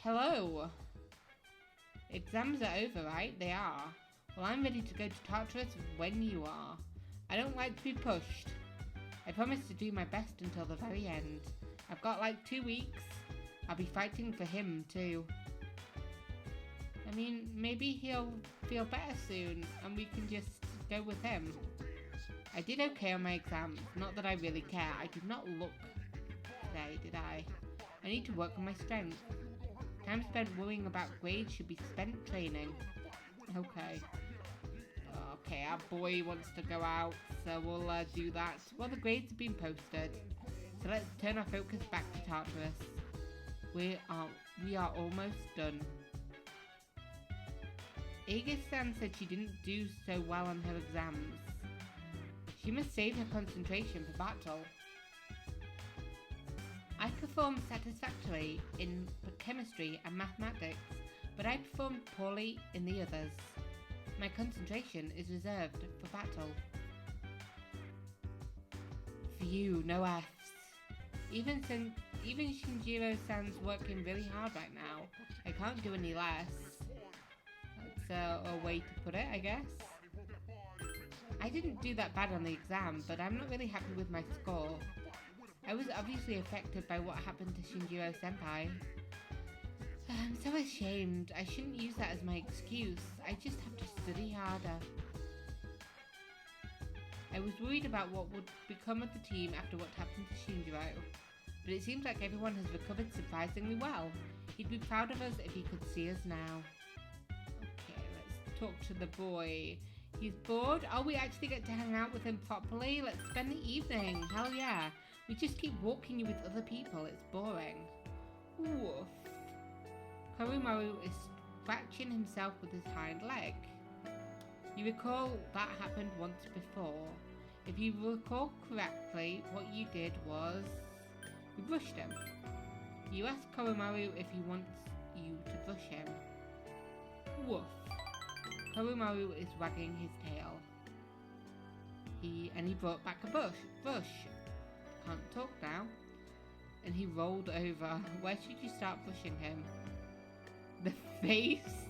Hello. Exams are over, right? They are. Well, I'm ready to go to Tartarus when you are. I don't like to be pushed. I promise to do my best until the very end. I've got like 2 weeks. I'll be fighting for him too. I mean, maybe he'll feel better soon and we can just go with him. I did okay on my exams. Not that I really care. I did not look today, did I? I need to work on my strength. Time spent worrying about grades should be spent training. Okay. Okay, our boy wants to go out, so we'll do that. Well, the grades have been posted, so let's turn our focus back to Tartarus. We are almost done. Aegis-san said she didn't do so well on her exams. She must save her concentration for battle. I performed satisfactorily in chemistry and mathematics, but I performed poorly in the others. My concentration is reserved for battle. Phew, no Fs. Even Shinjiro-san's working really hard right now. I can't do any less. That's a way to put it, I guess. I didn't do that bad on the exam, but I'm not really happy with my score. I was obviously affected by what happened to Shinjiro-senpai. I'm so ashamed. I shouldn't use that as my excuse. I just have to study harder. I was worried about what would become of the team after what happened to Shinjiro, but it seems like everyone has recovered surprisingly well. He'd be proud of us if he could see us now. Okay, let's talk to the boy. He's bored? Oh, we actually get to hang out with him properly? Let's spend the evening. Hell yeah. We just keep walking you with other people. It's boring. Woof. Koromaru is scratching himself with his hind leg. You recall that happened once before. If you recall correctly, what you did was you brushed him. You asked Koromaru if he wants you to brush him. Woof. Koromaru is wagging his tail. He brought back a brush. Can't talk now. And he rolled over. Where should you start brushing him? The face?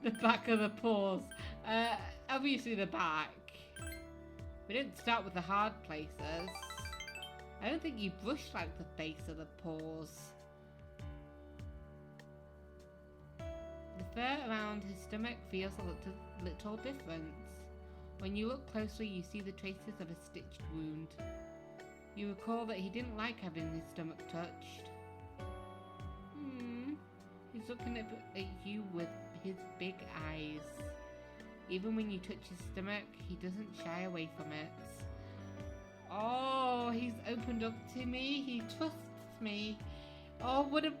The back of the paws? Obviously the back. We didn't start with the hard places. I don't think you brush like the face or the paws. The fur around his stomach feels a little different. When you look closely, you see the traces of a stitched wound. You recall that he didn't like having his stomach touched. He's looking at you with his big eyes. Even when you touch his stomach, he doesn't shy away from it. Oh, he's opened up to me. He trusts me. Oh, what a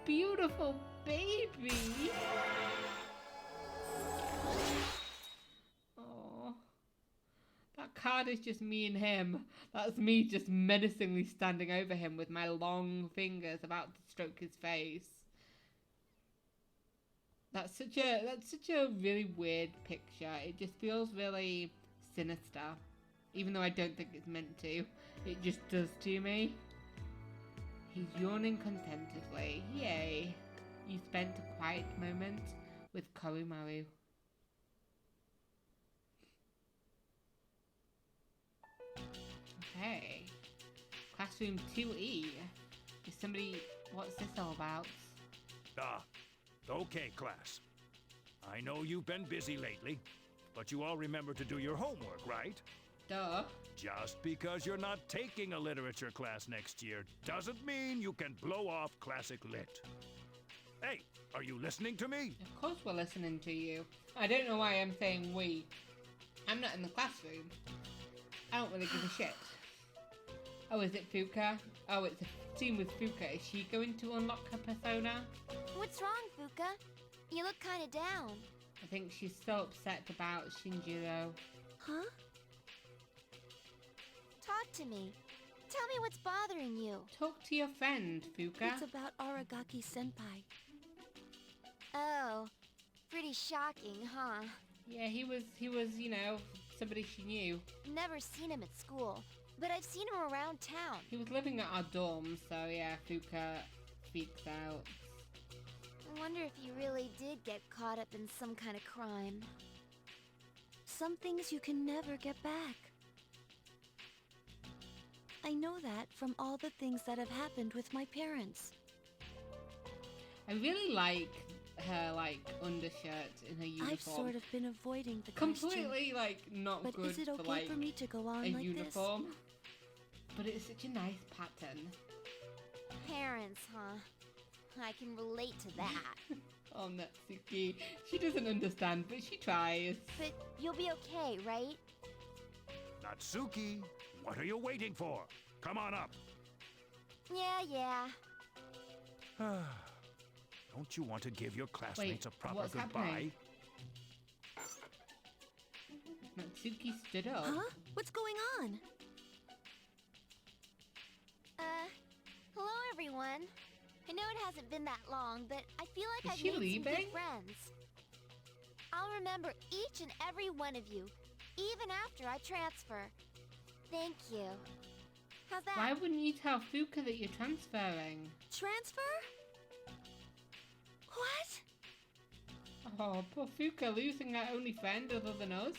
beautiful baby. Oh, that card is just me and him. That's me just menacingly standing over him with my long fingers about to stroke his face. That's such a really weird picture. It just feels really sinister. Even though I don't think it's meant to. It just does to me. He's yawning contentedly. Yay. You spent a quiet moment with Koromaru. Okay. Classroom 2E. Is somebody... What's this all about? Okay, class. I know you've been busy lately, but you all remember to do your homework, right? Duh. Just because you're not taking a literature class next year doesn't mean you can blow off classic lit. Hey, are you listening to me? Of course we're listening to you. I don't know why I'm saying we. I'm not in the classroom. I don't really give a shit. Oh, is it Fuka? Oh, it's a scene with Fuka. Is she going to unlock her persona? What's wrong, Fuka? You look kinda down. I think she's so upset about Shinjiro. Huh? Talk to me. Tell me what's bothering you. Talk to your friend, Fuka. It's about Aragaki-senpai. Oh, pretty shocking, huh? Yeah, he was, you know, somebody she knew. Never seen him at school, but I've seen him around town. He was living at our dorm, so yeah, Fuka freaks out. wonder if you really did get caught up in some kind of crime. Some things you can never get back. I know that from all the things that have happened with my parents. I really like her, like, undershirt in her uniform. I've sort of been avoiding the costume. Completely, like, not But good is it for, okay like, for me to go on a like uniform. But it's such a nice pattern. Parents, huh? I can relate to that. Oh, Natsuki. She doesn't understand, but she tries. But you'll be okay, right? Natsuki, what are you waiting for? Come on up. Yeah. Don't you want to give your classmates a proper what's goodbye? happening? Natsuki stood up. Huh? What's going on? Hello everyone. I know it hasn't been that long, but I feel like Is I've she made some leaving? good friends. I'll remember each and every one of you, even after I transfer. Thank you. How's that? Why wouldn't you tell Fuka that you're transferring? Transfer? What? Oh, poor Fuka losing her only friend other than us.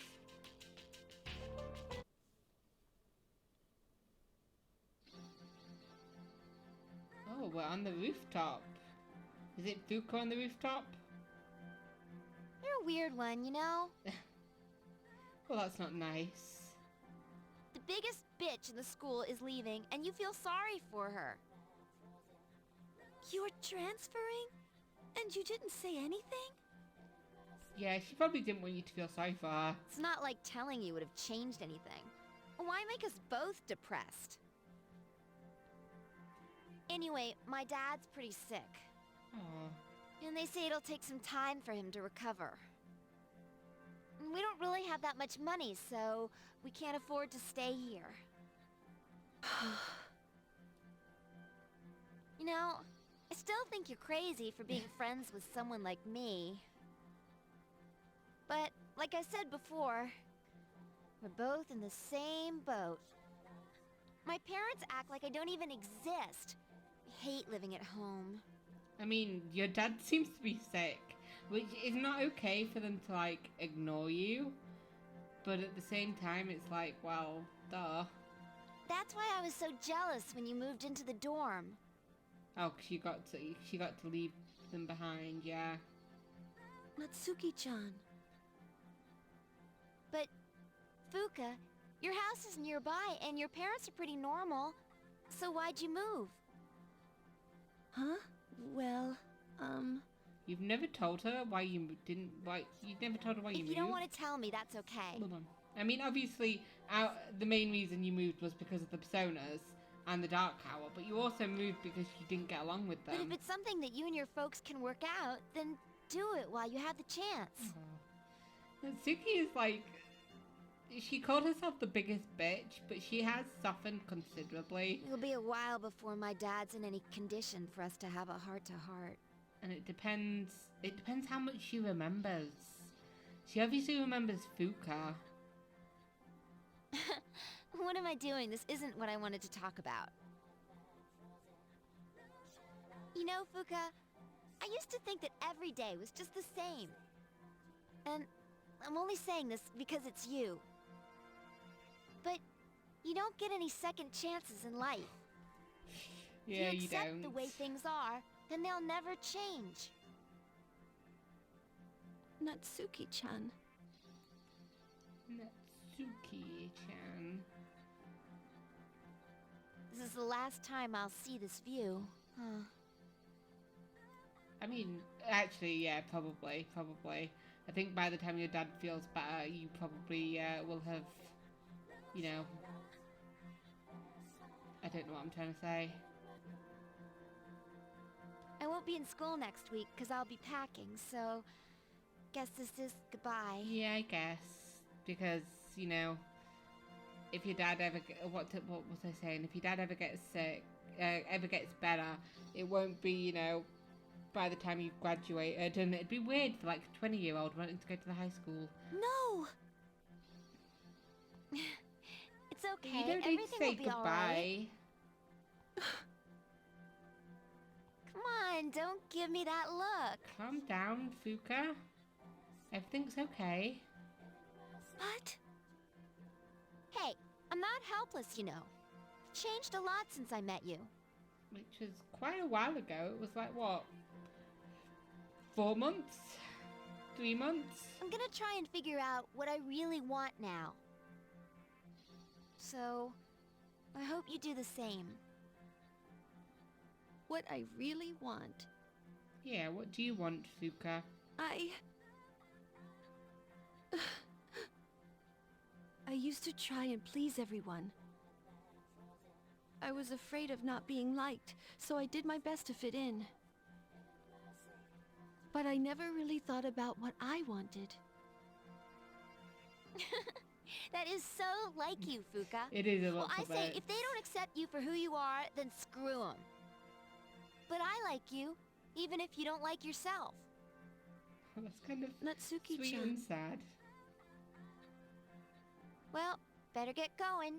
Oh, we're on the rooftop. Is it Fuka on the rooftop? You're a weird one, you know? Well, that's not nice. The biggest bitch in the school is leaving, and you feel sorry for her. You're transferring? And you didn't say anything? Yeah, she probably didn't want you to feel sorry for her. It's not like telling you would have changed anything. Why make us both depressed? Anyway, my dad's pretty sick. Oh. And they say it'll take some time for him to recover. And we don't really have that much money, so we can't afford to stay here. You know, I still think you're crazy for being friends with someone like me. But, like I said before, we're both in the same boat. My parents act like I don't even exist. I hate living at home. I mean, your dad seems to be sick, which is not okay for them to, like, ignore you. But at the same time, it's like, well, duh. That's why I was so jealous when you moved into the dorm. Oh, 'cause she got to leave them behind, yeah. Natsuki-chan. But, Fuka, your house is nearby and your parents are pretty normal. So why'd you move? Huh? Well, You've never told her why you never told her why you If moved? you don't want to tell me, that's okay. Hold on. I mean, obviously, the main reason you moved was because of the personas and the Dark Hour, but you also moved because you didn't get along with them. But if it's something that you and your folks can work out, then do it while you have the chance. Natsuki is like, she called herself the biggest bitch, but she has softened considerably. It'll be a while before my dad's in any condition for us to have a heart-to-heart. And it depends how much she remembers. She obviously remembers Fuka. What am I doing? This isn't what I wanted to talk about. You know, Fuka, I used to think that every day was just the same. And I'm only saying this because it's you. But you don't get any second chances in life. Yeah, if you you accept don't. the way things are, then they'll never change. Natsuki-chan. Natsuki-chan. This is the last time I'll see this view. Huh. I mean, actually, yeah, probably. I think by the time your dad feels better, you probably will have, you know, I don't know what I'm trying to say. I won't be in school next week because I'll be packing, so guess this is goodbye. Yeah, I guess, because, you know, if your dad ever what was I saying? If your dad ever gets sick, ever gets better, it won't be, you know, by the time you've graduated, and it'd be weird for like a 20-year-old wanting to go to the high school. No! It's okay. You don't need to Everything say will be all right. goodbye. Come on, don't give me that look. Calm down, Fuka. Everything's okay. What? Hey, I'm not helpless, you know. Changed a lot since I met you. Which was quite a while ago. It was like, what? 4 months? 3 months? I'm gonna try and figure out what I really want now. So, I hope you do the same. What I really want. Yeah, what do you want, Fuka? I used to try and please everyone. I was afraid of not being liked, so I did my best to fit in. But I never really thought about what I wanted. That is so like you, Fuka. It is a Well, lot I of say, it. if they don't accept you for who you are, then screw them. But I like you, even if you don't like yourself. That's kind of sweet Natsuki-chan. and sad. Well, better get going.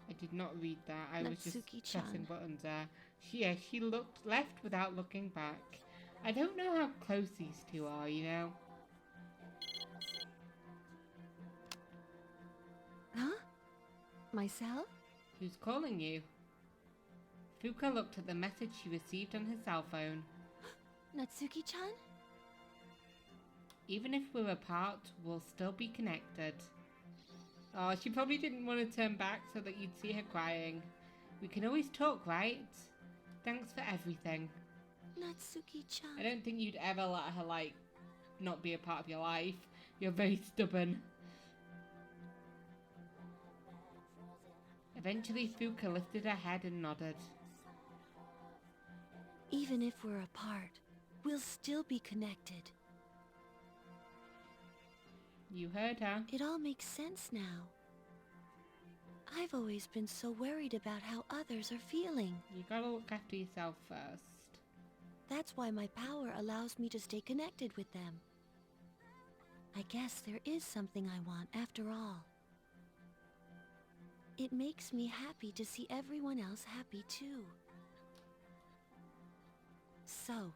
I did not read that. I was just Natsuki-chan. pressing buttons there. She looked left without looking back. I don't know how close these two are, you know? Huh? Myself? Who's calling you? Fuka looked at the message she received on her cell phone. Natsuki-chan? Even if we're apart, we'll still be connected. Oh, she probably didn't want to turn back so that you'd see her crying. We can always talk, right? Thanks for everything. I Natsuki-chan. don't think you'd ever let her, like, not be a part of your life. You're very stubborn. Eventually, Fuka lifted her head and nodded. Even if we're apart, we'll still be connected. You heard her. It all makes sense now. I've always been so worried about how others are feeling. You gotta look after yourself first. That's why my power allows me to stay connected with them. I guess there is something I want after all. It makes me happy to see everyone else happy too. So,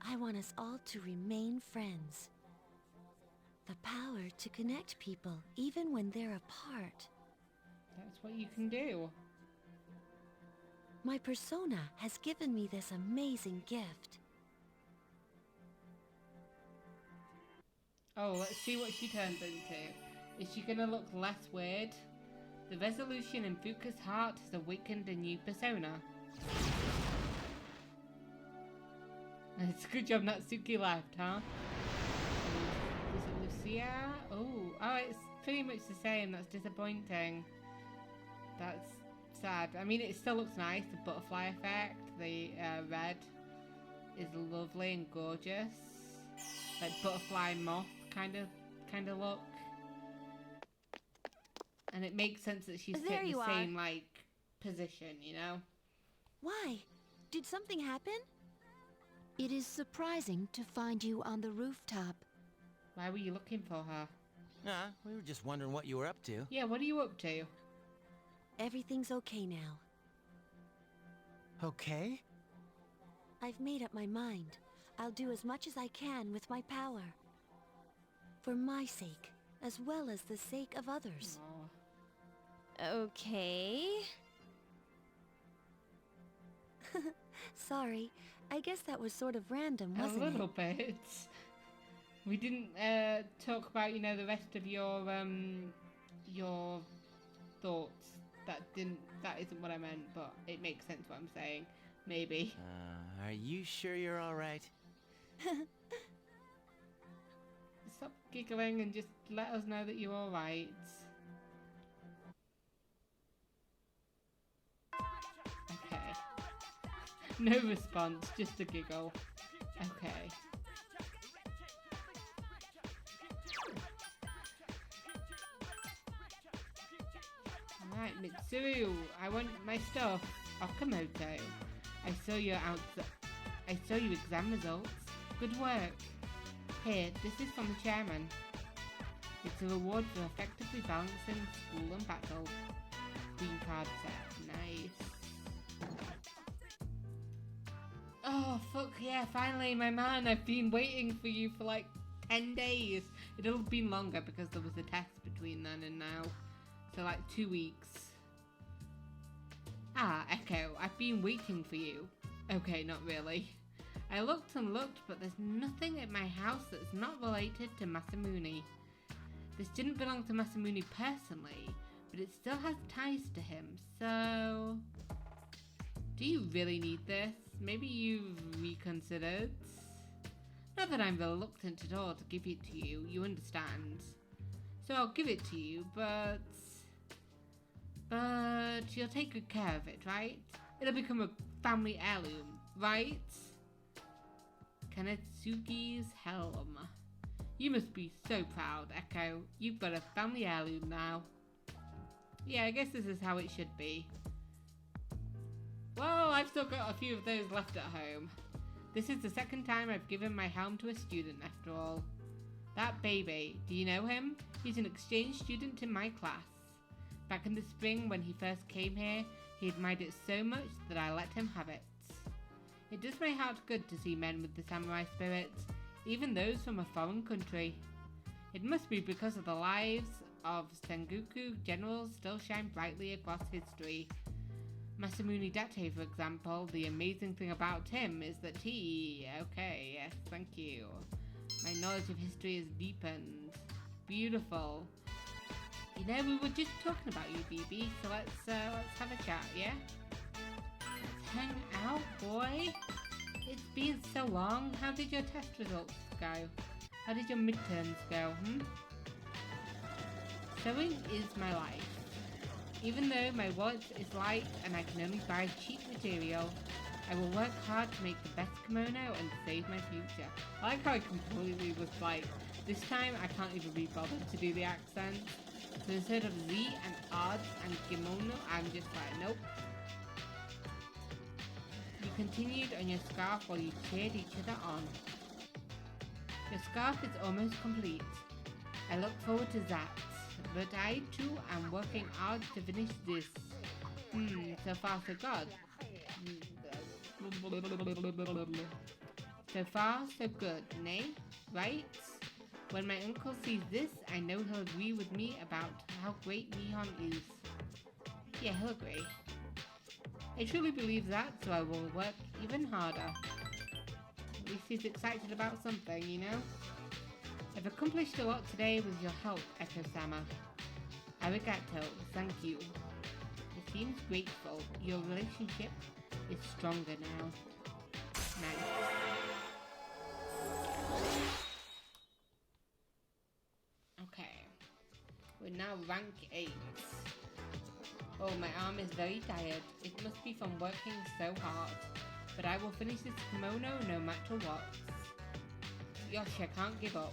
I want us all to remain friends. The power to connect people even when they're apart. That's what you can do. My persona has given me this amazing gift. Oh, let's see what she turns into. Is she gonna look less weird? The resolution in Fuka's heart has awakened a new persona. It's a good job Natsuki left, huh? Is it Lucia? Oh, it's pretty much the same. That's disappointing. That's sad. I mean, it still looks nice. The butterfly effect, the red is lovely and gorgeous. Like butterfly moth kind of look. And it makes sense that she's There in you the are. same, like, position, you know? Why? Did something happen? It is surprising to find you on the rooftop. Why were you looking for her? We were just wondering what you were up to. Yeah, what are you up to? Everything's okay now. Okay. I've made up my mind. I'll do as much as I can with my power. For my sake, as well as the sake of others. Aw. Okay. Sorry, I guess that was sort of random, A wasn't little it? bit. We didn't talk about, you know, the rest of your thoughts. That isn't what I meant, but it makes sense what I'm saying. Maybe. Are you sure you're all right? Stop giggling and just let us know that you're alright. Okay. No response, just a giggle. Okay. Alright, Mitsuru, I want my stuff. Okamoto, I saw your exam results. Good work. Here, this is from the chairman. It's a reward for effectively balancing school and battle. green card set. Nice. Oh, fuck yeah, finally, my man. I've been waiting for you for like 10 days. It'll have been longer because there was a test between then and now. So like 2 weeks. Ah, Eiko, I've been waiting for you. Okay, not really. I looked and looked, but there's nothing at my house that's not related to Masamune. This didn't belong to Masamune personally, but it still has ties to him, so... Do you really need this? Maybe you've reconsidered? Not that I'm reluctant at all to give it to you, you understand. So I'll give it to you, but you'll take good care of it, right? It'll become a family heirloom, right? Kanetsugi's helm. You must be so proud, Eiko. You've got a family heirloom now. Yeah, I guess this is how it should be. Well, I've still got a few of those left at home. This is the second time I've given my helm to a student, after all. That baby, do you know him? He's an exchange student in my class. Back in the spring when he first came here, he admired it so much that I let him have it. It does my heart good to see men with the samurai spirit, even those from a foreign country. It must be because of the lives of Sengoku generals still shine brightly across history. Masamune Date, for example, the amazing thing about him is that he... Okay, yes, thank you. My knowledge of history has deepened. Beautiful. You know, we were just talking about you, BB, so let's have a chat, yeah? Let's hang out, boy. It's been so long. How did your test results go? How did your midterms go, Sewing is my life. Even though my wallet is light and I can only buy cheap material, I will work hard to make the best kimono and save my future. I like how I completely was like, this time I can't even be bothered to do the accent. So instead of Z and odds and kimono, I'm just like, nope. You continued on your scarf while you cheered each other on. Your scarf is almost complete. I look forward to that. But I too am working hard to finish this. So far so good. So far so good, nay? Right? When my uncle sees this, I know he'll agree with me about how great Nihon is. Yeah, he'll agree. I truly believe that, so I will work even harder. At least he's excited about something, you know? I've accomplished a lot today with your help, Eiko-sama. Arigato, thank you. He seems grateful. Your relationship is stronger now. Nice. Okay. We're now rank 8. Oh, my arm is very tired. It must be from working so hard. But I will finish this kimono no matter what. Yoshi, I can't give up.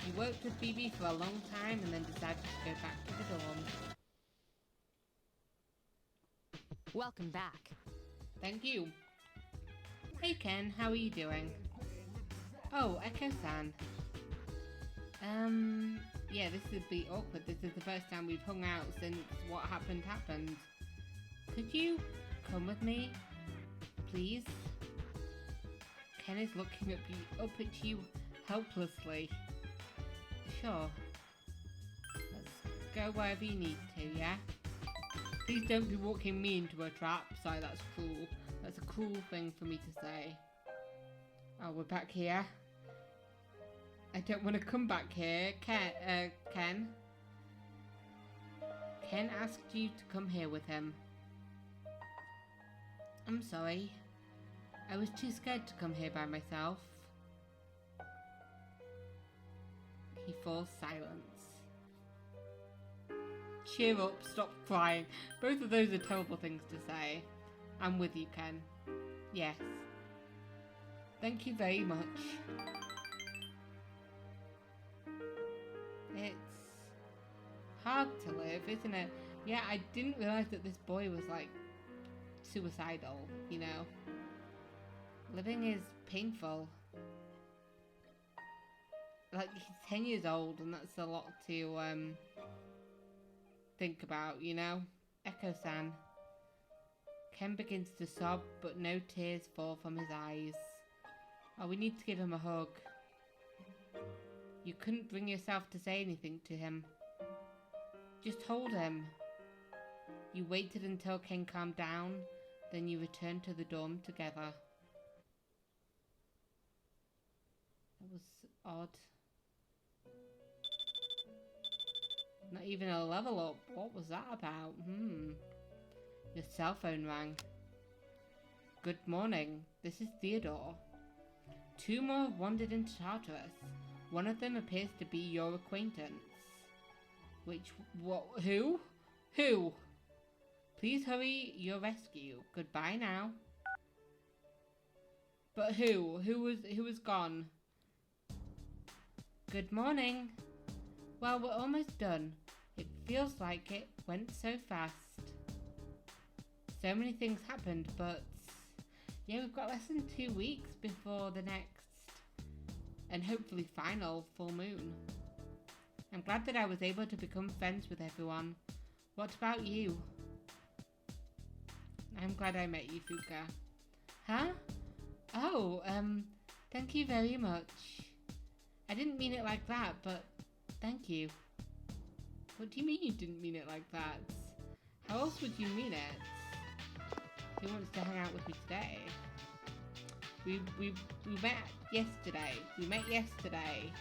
You worked with BB for a long time and then decided to go back to the dorm. Welcome back. Thank you. Hey Ken, how are you doing? Oh, Eiko-san. Yeah, this would be awkward. This is the first time we've hung out since what happened. Could you come with me, please? Ken is looking up at you helplessly. Sure. Let's go wherever you need to, yeah? Please don't be walking me into a trap. Sorry, that's cruel. That's a cruel thing for me to say. Oh, we're back here. I don't want to come back here. Ken? Ken asked you to come here with him. I'm sorry. I was too scared to come here by myself. He falls silence. Cheer up, stop crying. Both of those are terrible things to say. I'm with you, Ken. Yes. Thank you very much. It's hard to live, isn't it? Yeah, I didn't realise that this boy was like suicidal, you know. Living is painful. Like, he's 10 years old and that's a lot to think about, you know. Eiko-san. Ken begins to sob, but no tears fall from his eyes. Oh, we need to give him a hug. You couldn't bring yourself to say anything to him. Just hold him. You waited until Ken calmed down, then you returned to the dorm together. That was odd. Not even a level up. What was that about? Your cell phone rang. Good morning. This is Theodore. 2 more have wandered into Tartarus. One of them appears to be your acquaintance. Who? Who? Please hurry your rescue. Goodbye now. But who? Who was gone? Good morning. Well, we're almost done. It feels like it went so fast. So many things happened, but yeah, we've got less than 2 weeks before the next and hopefully final full moon. I'm glad that I was able to become friends with everyone. What about you? I'm glad I met you, Fuka. Huh? Oh, thank you very much. I didn't mean it like that, but thank you. What do you mean you didn't mean it like that? How else would you mean it? Who wants to hang out with me today? We met yesterday. We met yesterday.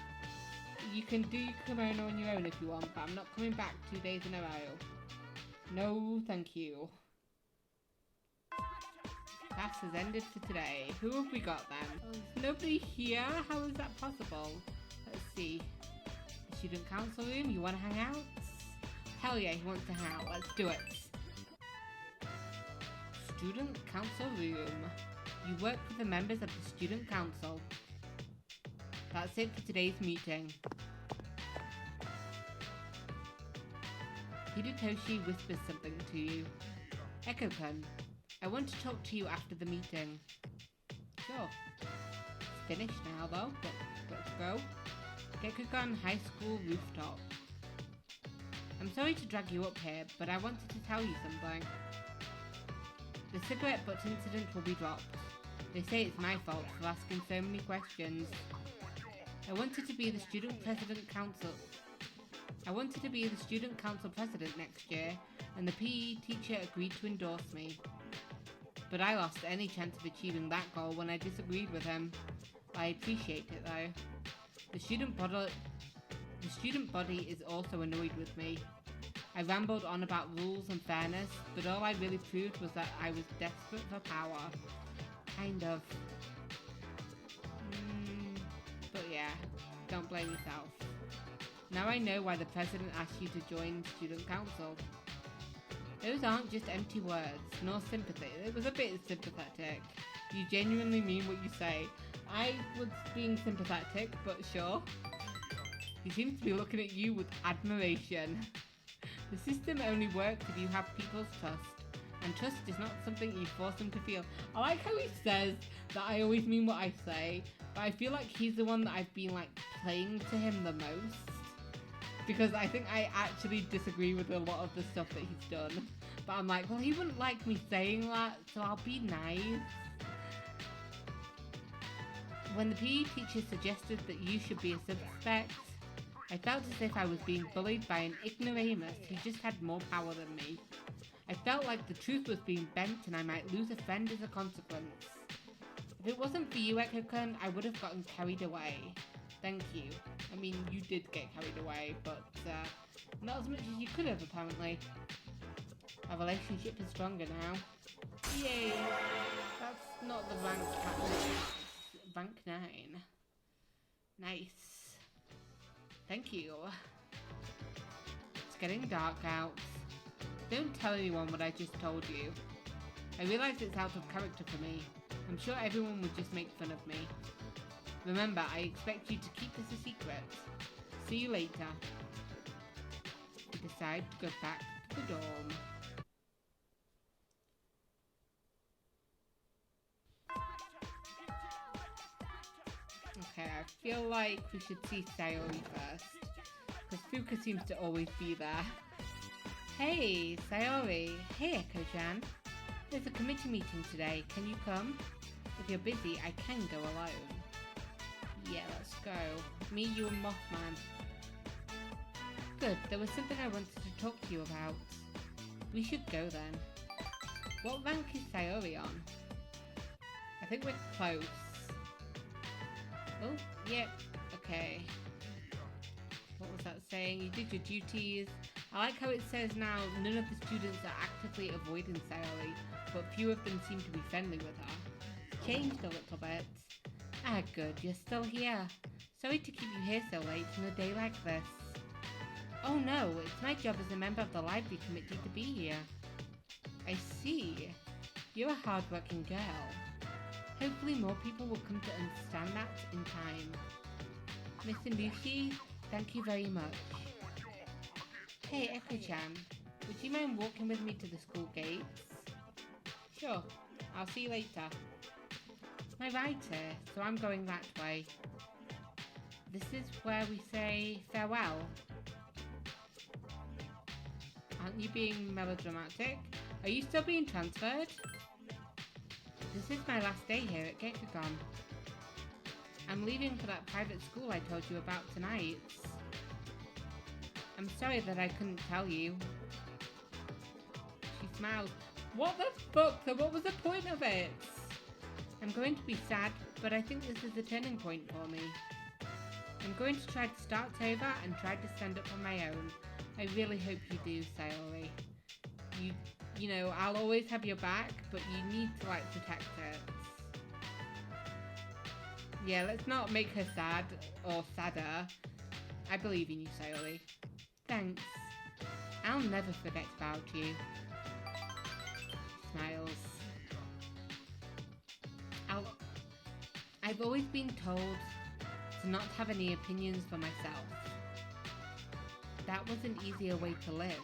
You can do your kimono on your own if you want, but I'm not coming back 2 days in a row. No, thank you. Class has ended for today. Who have we got then? Oh, there's nobody here? How is that possible? Let's see. The student council room, you want to hang out? Hell yeah, he wants to hang out. Let's do it. Student council room. You work with the members of the student council. That's it for today's meeting. Hidetoshi whispers something to you. Eiko-kun, I want to talk to you after the meeting. Sure. It's finished now though. Let's go. Gekugan High School rooftop. I'm sorry to drag you up here, but I wanted to tell you something. The cigarette butt incident will be dropped. They say it's my fault for asking so many questions. I wanted to be the student council president next year, and the PE teacher agreed to endorse me. But I lost any chance of achieving that goal when I disagreed with him. I appreciate it though. The student body is also annoyed with me. I rambled on about rules and fairness, but all I really proved was that I was desperate for power. Kind of. But yeah, don't blame yourself. Now I know why the president asked you to join student council. Those aren't just empty words, nor sympathy. It was a bit sympathetic. You genuinely mean what you say. I was being sympathetic, but sure. He seems to be looking at you with admiration. The system only works if you have people's trust, and trust is not something you force them to feel. I like how he says that I always mean what I say, but I feel like he's the one that I've been like playing to him the most. Because I think I actually disagree with a lot of the stuff that he's done. But I'm like, well, he wouldn't like me saying that, so I'll be nice. When the PE teacher suggested that you should be a suspect, I felt as if I was being bullied by an ignoramus who just had more power than me. I felt like the truth was being bent and I might lose a friend as a consequence. If it wasn't for you, Eiko-kun, I would have gotten carried away. Thank you. I mean, you did get carried away, but not as much as you could have, apparently. Our relationship is stronger now. Yay! That's not the rank at rank 9. Nice. Thank you. It's getting dark out. Don't tell anyone what I just told you. I realise it's out of character for me. I'm sure everyone would just make fun of me. Remember, I expect you to keep this a secret. See you later. We decide to go back to the dorm. Okay, I feel like we should see Sayori first. Because Fuka seems to always be there. Hey, Sayori. Hey, Eiko-chan. There's a committee meeting today. Can you come? If you're busy, I can go alone. Yeah, let's go. Me, you, and Mothman. Good. There was something I wanted to talk to you about. We should go then. What rank is Sayori on? I think we're close. Oh, yep. Okay. What was that saying? You did your duties. I like how it says now none of the students are actively avoiding Sayori, but few of them seem to be friendly with her. It's changed a little bit. Ah, good. You're still here. Sorry to keep you here so late on a day like this. Oh no, it's my job as a member of the library committee to be here. I see. You're a hard-working girl. Hopefully more people will come to understand that in time. Miss Inushi, thank you very much. Hey, Eiko-chan, would you mind walking with me to the school gates? Sure, I'll see you later. My ride here, so I'm going that way. This is where we say farewell. Aren't you being melodramatic? Are you still being transferred? This is my last day here at Gekugon. I'm leaving for that private school I told you about tonight. I'm sorry that I couldn't tell you. She smiles. What the fuck? So what was the point of it? I'm going to be sad, but I think this is a turning point for me. I'm going to try to start over and try to stand up on my own. I really hope you do, Sayori. You know, I'll always have your back, but you need to, like, protect it. Yeah, let's not make her sad or sadder. I believe in you, Sayori. Thanks. I'll never forget about you. She smiles. I've always been told to not have any opinions for myself. That was an easier way to live.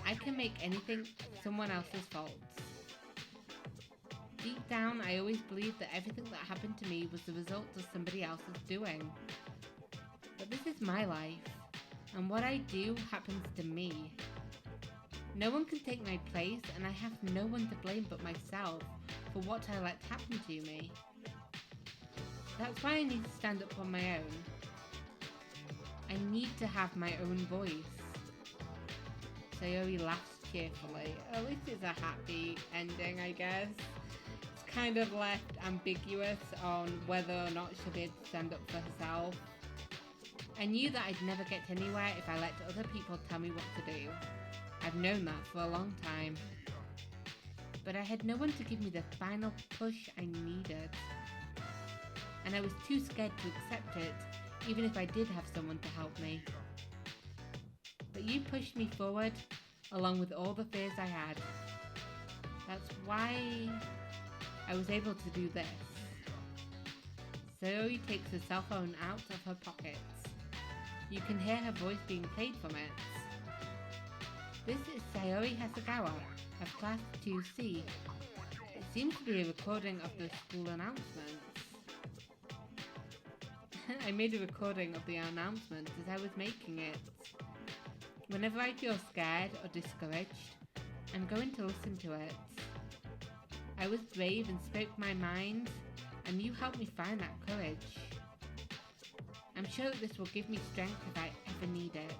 I can make anything someone else's faults. Deep down, I always believed that everything that happened to me was the result of somebody else's doing. But this is my life, and what I do happens to me. No one can take my place, and I have no one to blame but myself for what I let happen to me. That's why I need to stand up on my own. I need to have my own voice. Sayori laughs cheerfully. At least it's a happy ending, I guess. It's kind of left ambiguous on whether or not she'll be able to stand up for herself. I knew that I'd never get anywhere if I let other people tell me what to do. I've known that for a long time. But I had no one to give me the final push I needed. And I was too scared to accept it, even if I did have someone to help me. But you pushed me forward, along with all the fears I had. That's why I was able to do this. Sayori takes her cell phone out of her pockets. You can hear her voice being played from it. This is Sayori Hasegawa of Class 2C. It seems to be a recording of the school announcements. I made a recording of the announcement as I was making it. Whenever I feel scared or discouraged, I'm going to listen to it. I was brave and spoke my mind, and you helped me find that courage. I'm sure that this will give me strength if I ever need it.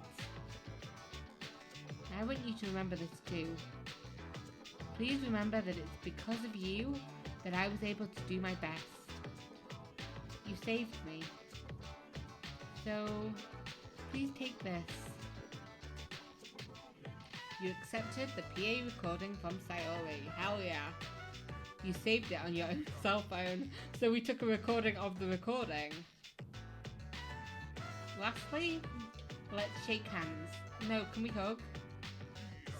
I want you to remember this too. Please remember that it's because of you that I was able to do my best. You saved me. So, please take this. You accepted the PA recording from Sayori. Hell yeah. You saved it on your own cell phone, so we took a recording of the recording. Lastly, let's shake hands. No, can we hug?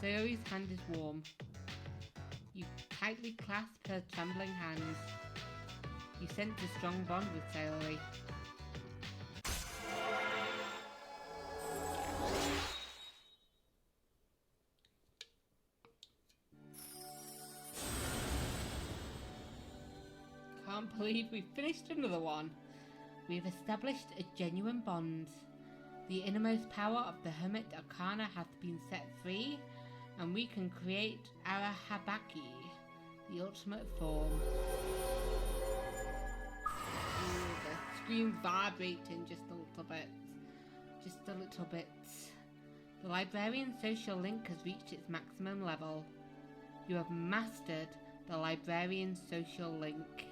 Sayori's hand is warm. You tightly clasp her trembling hands. You sense a strong bond with Sayori. Can't believe we finished another one. We've established a genuine bond. The innermost power of the Hermit Arcana hath been set free, and we can create our Habaki, the ultimate form. Ooh, the screen's vibrating just a little bit. Just a little bit. The Librarian social link has reached its maximum level. You have mastered the Librarian social link.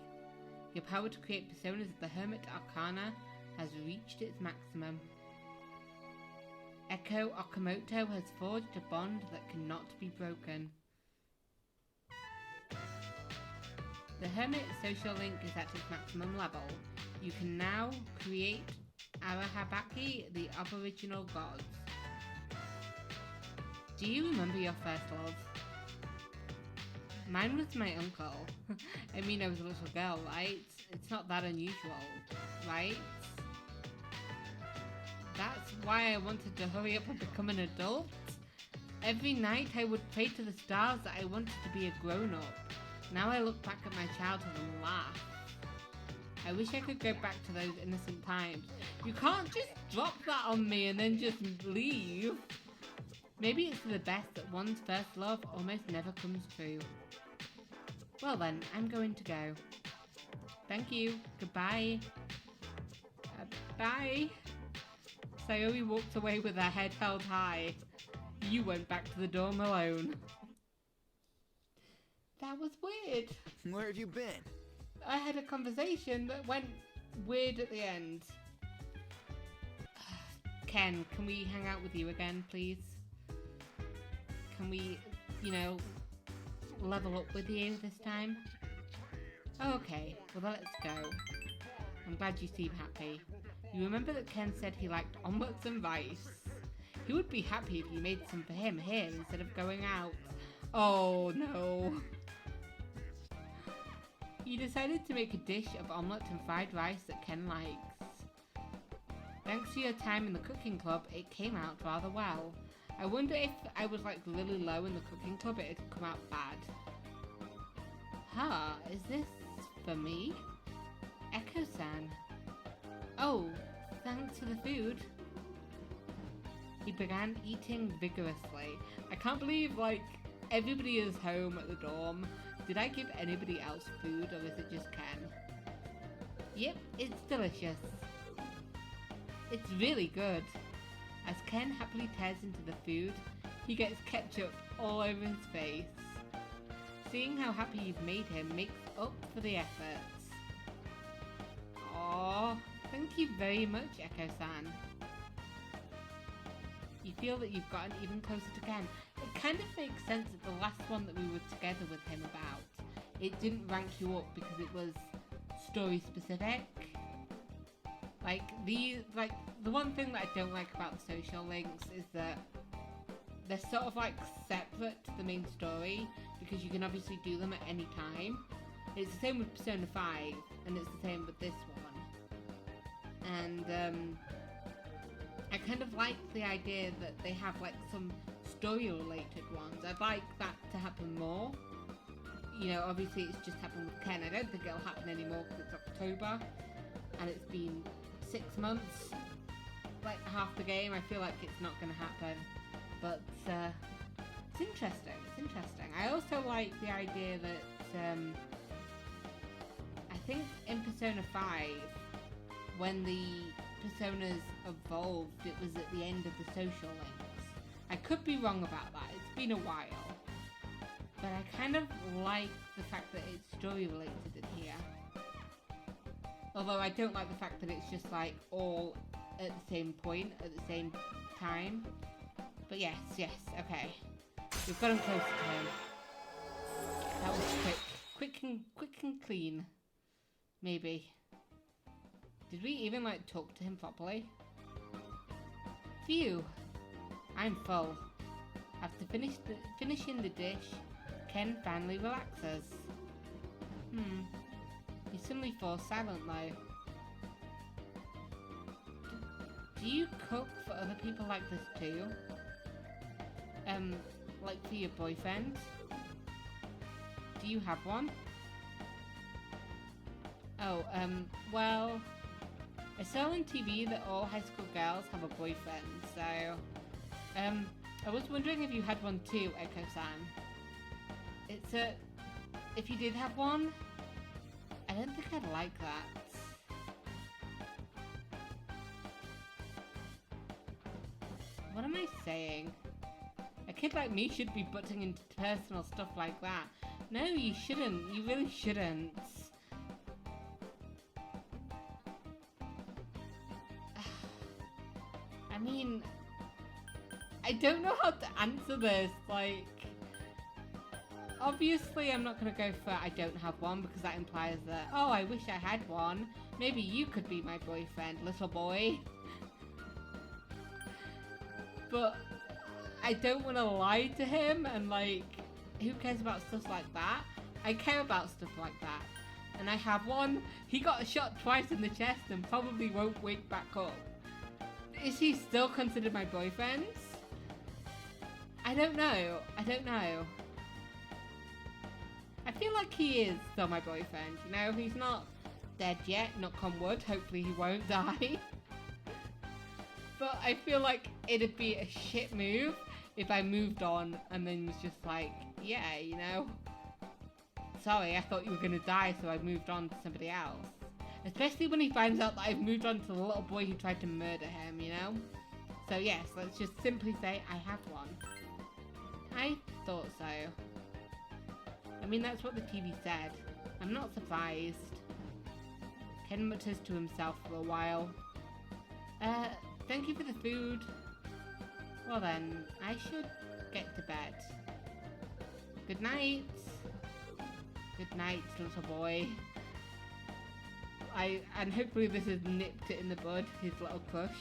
Your power to create personas of the Hermit Arcana has reached its maximum. Eiko Okamoto has forged a bond that cannot be broken. The Hermit social link is at its maximum level. You can now create Arahabaki, the Aboriginal gods. Do you remember your first love? Mine was my uncle. I mean, I was a little girl, right? It's not that unusual, right? That's why I wanted to hurry up and become an adult. Every night I would pray to the stars that I wanted to be a grown-up. Now I look back at my childhood and laugh. I wish I could go back to those innocent times. You can't just drop that on me and then just leave. Maybe it's for the best that one's first love almost never comes true. Well then, I'm going to go. Thank you. Goodbye. Bye. Sayori walked away with her head held high. You went back to the dorm alone. That was weird. Where have you been? I had a conversation that went weird at the end. Ken, can we hang out with you again, please? Can we, level up with you this time? Okay, well let's go. I'm glad you seem happy. You remember that Ken said he liked omelets and rice? He would be happy if you made some for him here instead of going out. Oh no. He decided to make a dish of omelette and fried rice that Ken likes. Thanks to your time in the cooking club, it came out rather well. I wonder if I was really low in the cooking club, it'd come out bad. Huh, is this for me? Eiko-san. Oh, thanks for the food. He began eating vigorously. I can't believe, everybody is home at the dorm. Did I give anybody else food, or is it just Ken? Yep, it's delicious. It's really good. As Ken happily tears into the food, he gets ketchup all over his face. Seeing how happy you've made him makes up for the efforts. Aww, thank you very much, Eiko-san. You feel that you've gotten even closer to Ken. It kind of makes sense that the last one that we were together with him about, it didn't rank you up because it was story specific. The one thing that I don't like about the social links is that they're sort of separate to the main story because you can obviously do them at any time. It's the same with Persona 5 and it's the same with this one. And I kind of like the idea that they have some story related ones. I'd like that to happen more. Obviously it's just happened with Ken. I don't think it'll happen anymore because it's October and it's been 6 months. Half the game, I feel like it's not going to happen. But it's interesting. It's interesting. I also like the idea that I think in Persona 5, when the personas evolved, it was at the end of the social links. I could be wrong about that. It's been a while. But I kind of like the fact that it's story related in here. Although I don't like the fact that it's just all at the same point, at the same time. But yes, okay. We've gotten closer to him. That was quick and clean. Maybe. Did we even talk to him properly? Phew. I'm full. After finishing the dish, Ken finally relaxes. He suddenly falls silent though. Do you cook for other people like this too? For your boyfriend? Do you have one? Oh, well, I saw on TV that all high school girls have a boyfriend, so I was wondering if you had one too, Eiko-san. If you did have one, I don't think I'd like that. What am I saying? A kid like me should be butting into personal stuff like that. No, you shouldn't. You really shouldn't. I mean, I don't know how to answer this. Like, obviously I'm not going to go for I don't have one because that implies that, oh, I wish I had one. Maybe you could be my boyfriend, little boy. But I don't want to lie to him, and like, who cares about stuff like that? I care about stuff like that. And I have one. He got shot twice in the chest and probably won't wake back up. Is he still considered my boyfriend? I don't know. I don't know. I feel like he is still my boyfriend. You know, he's not dead yet, knock on wood. Hopefully he won't die. But I feel like it'd be a shit move if I moved on and then was just like, yeah, you know, sorry, I thought you were gonna die, so I moved on to somebody else. Especially when he finds out that I've moved on to the little boy who tried to murder him, you know? So yes, let's just simply say I have one. I thought so. I mean, that's what the TV said. I'm not surprised. Ken mutters to himself for a while. Thank you for the food. Well then, I should get to bed. Good night. Good night, little boy. And hopefully this has nipped it in the bud, his little crush.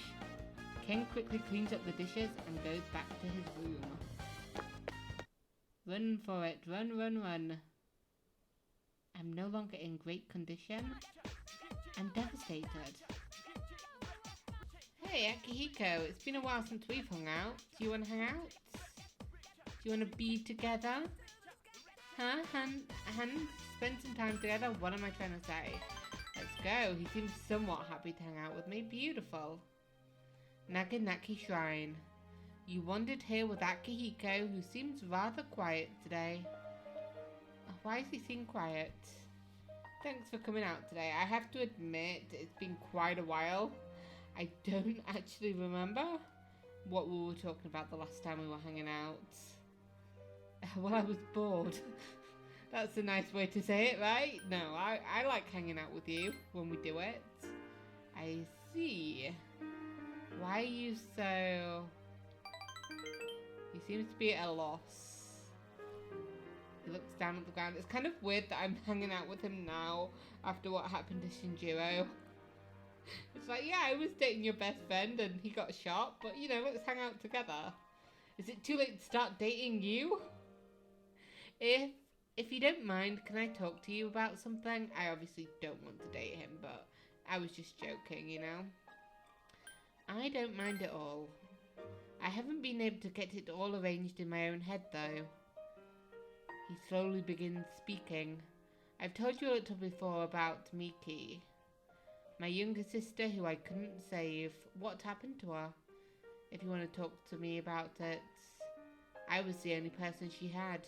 Ken quickly cleans up the dishes and goes back to his room. Run for it, run, run, run. I'm no longer in great condition. I'm devastated. Hey, Akihiko, it's been a while since we've hung out. Do you want to hang out? Do you want to be together? Huh? Hun? Spend some time together? What am I trying to say? Let's go. He seems somewhat happy to hang out with me. Beautiful. Naganaki Shrine. You wandered here with Akihiko, who seems rather quiet today. Why does he seem quiet? Thanks for coming out today. I have to admit, it's been quite a while. I don't actually remember what we were talking about the last time we were hanging out. Well, I was bored. That's a nice way to say it, right? No, I like hanging out with you when we do it. I see. Why are you so... He seems to be at a loss. He looks down at the ground. It's kind of weird that I'm hanging out with him now after what happened to Shinjiro. It's like, yeah, I was dating your best friend and he got shot, but you know, let's hang out together. Is it too late to start dating you? If you don't mind, can I talk to you about something? I obviously don't want to date him, but I was just joking, you know? I don't mind at all. I haven't been able to get it all arranged in my own head, though. He slowly begins speaking. I've told you a little before about Miki. My younger sister who I couldn't save. What happened to her? If you want to talk to me about it. I was the only person she had.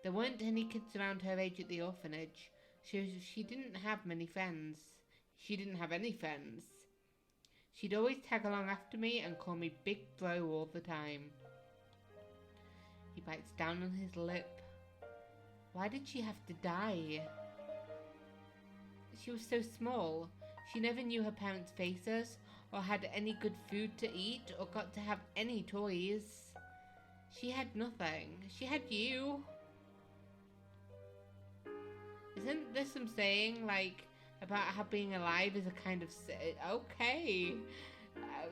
There weren't any kids around her age at the orphanage. She didn't have many friends. She didn't have any friends. She'd always tag along after me and call me Big Bro all the time. He bites down on his lip. Why did she have to die? She was so small. She never knew her parents' faces, or had any good food to eat, or got to have any toys. She had nothing. She had you. Isn't this some saying, like, about how being alive is a kind of... Okay.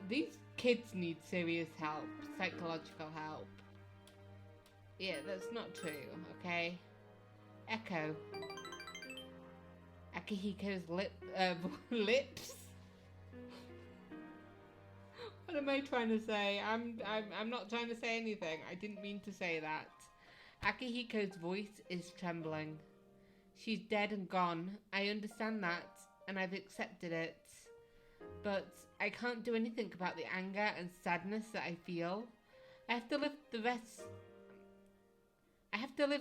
These kids need serious help. Psychological help. Yeah, that's not true, okay? Echo. Akihiko's lips? What am I trying to say? I'm not trying to say anything. I didn't mean to say that. Akihiko's voice is trembling. She's dead and gone. I understand that, and I've accepted it. but I can't do anything about the anger and sadness that I feel. I have to live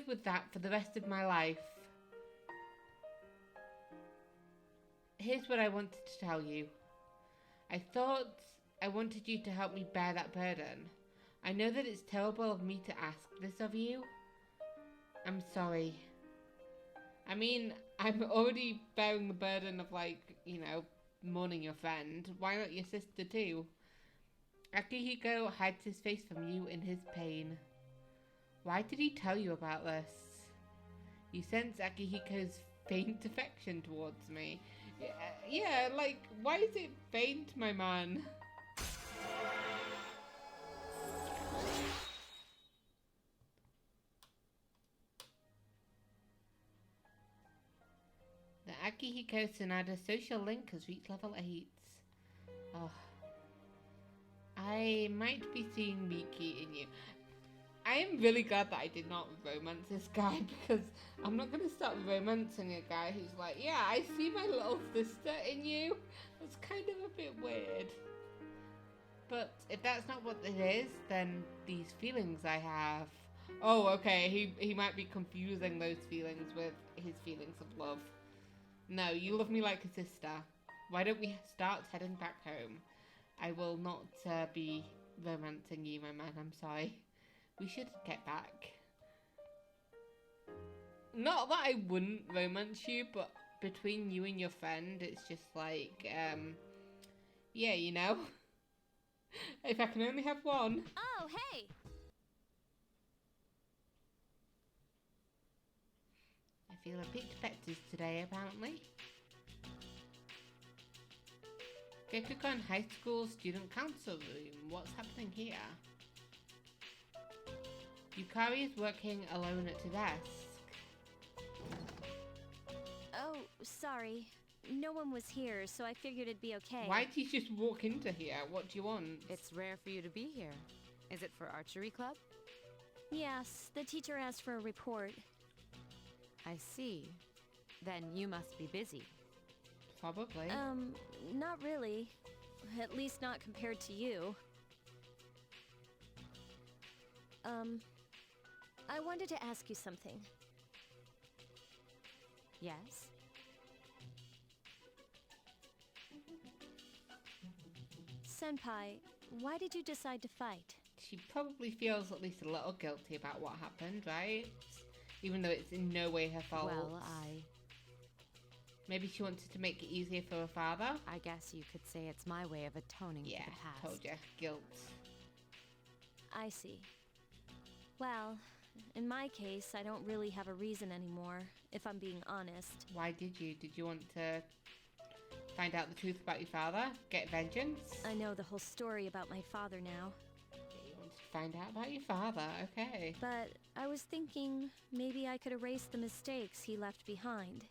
with that for the rest of my life. Here's what I wanted to tell you. I thought I wanted you to help me bear that burden. I know that it's terrible of me to ask this of you. I'm sorry. I mean, I'm already bearing the burden of, like, you know, mourning your friend. Why not your sister too? Akihiko hides his face from you in his pain. Why did he tell you about this? You sense Akihiko's faint affection towards me. Yeah, like, why is it faint, my man? The Akihiko Tsunada social link has reached level 8. Oh. I might be seeing Miki in you. I am really glad that I did not romance this guy, because I'm not going to start romancing a guy who's like, yeah, I see my little sister in you. That's kind of a bit weird. But if that's not what it is, then these feelings I have... Oh, okay, he might be confusing those feelings with his feelings of love. No, you love me like a sister. Why don't we start heading back home? I will not be romancing you, my man, I'm sorry. We should get back. Not that I wouldn't romance you, but between you and your friend, it's just like, yeah, you know. If I can only have one. Oh, hey! I feel a bit better today, apparently. Gekukan High School Student Council Room. What's happening here? Yukari is working alone at her desk. Oh, sorry. No one was here, so I figured it'd be okay. Why did you just walk into here? What do you want? It's rare for you to be here. Is it for archery club? Yes, the teacher asked for a report. I see. Then you must be busy. Probably. Not really. At least not compared to you. I wanted to ask you something. Yes? Senpai, why did you decide to fight? She probably feels at least a little guilty about what happened, right? Even though it's in no way her fault. Well, Maybe she wanted to make it easier for her father? I guess you could say it's my way of atoning for the past. Told ya. Guilt. I see. Well, in my case, I don't really have a reason anymore, if I'm being honest. Why did you? Did you want to find out the truth about your father? Get vengeance? I know the whole story about my father now. You wanted to find out about your father, okay. But I was thinking maybe I could erase the mistakes he left behind.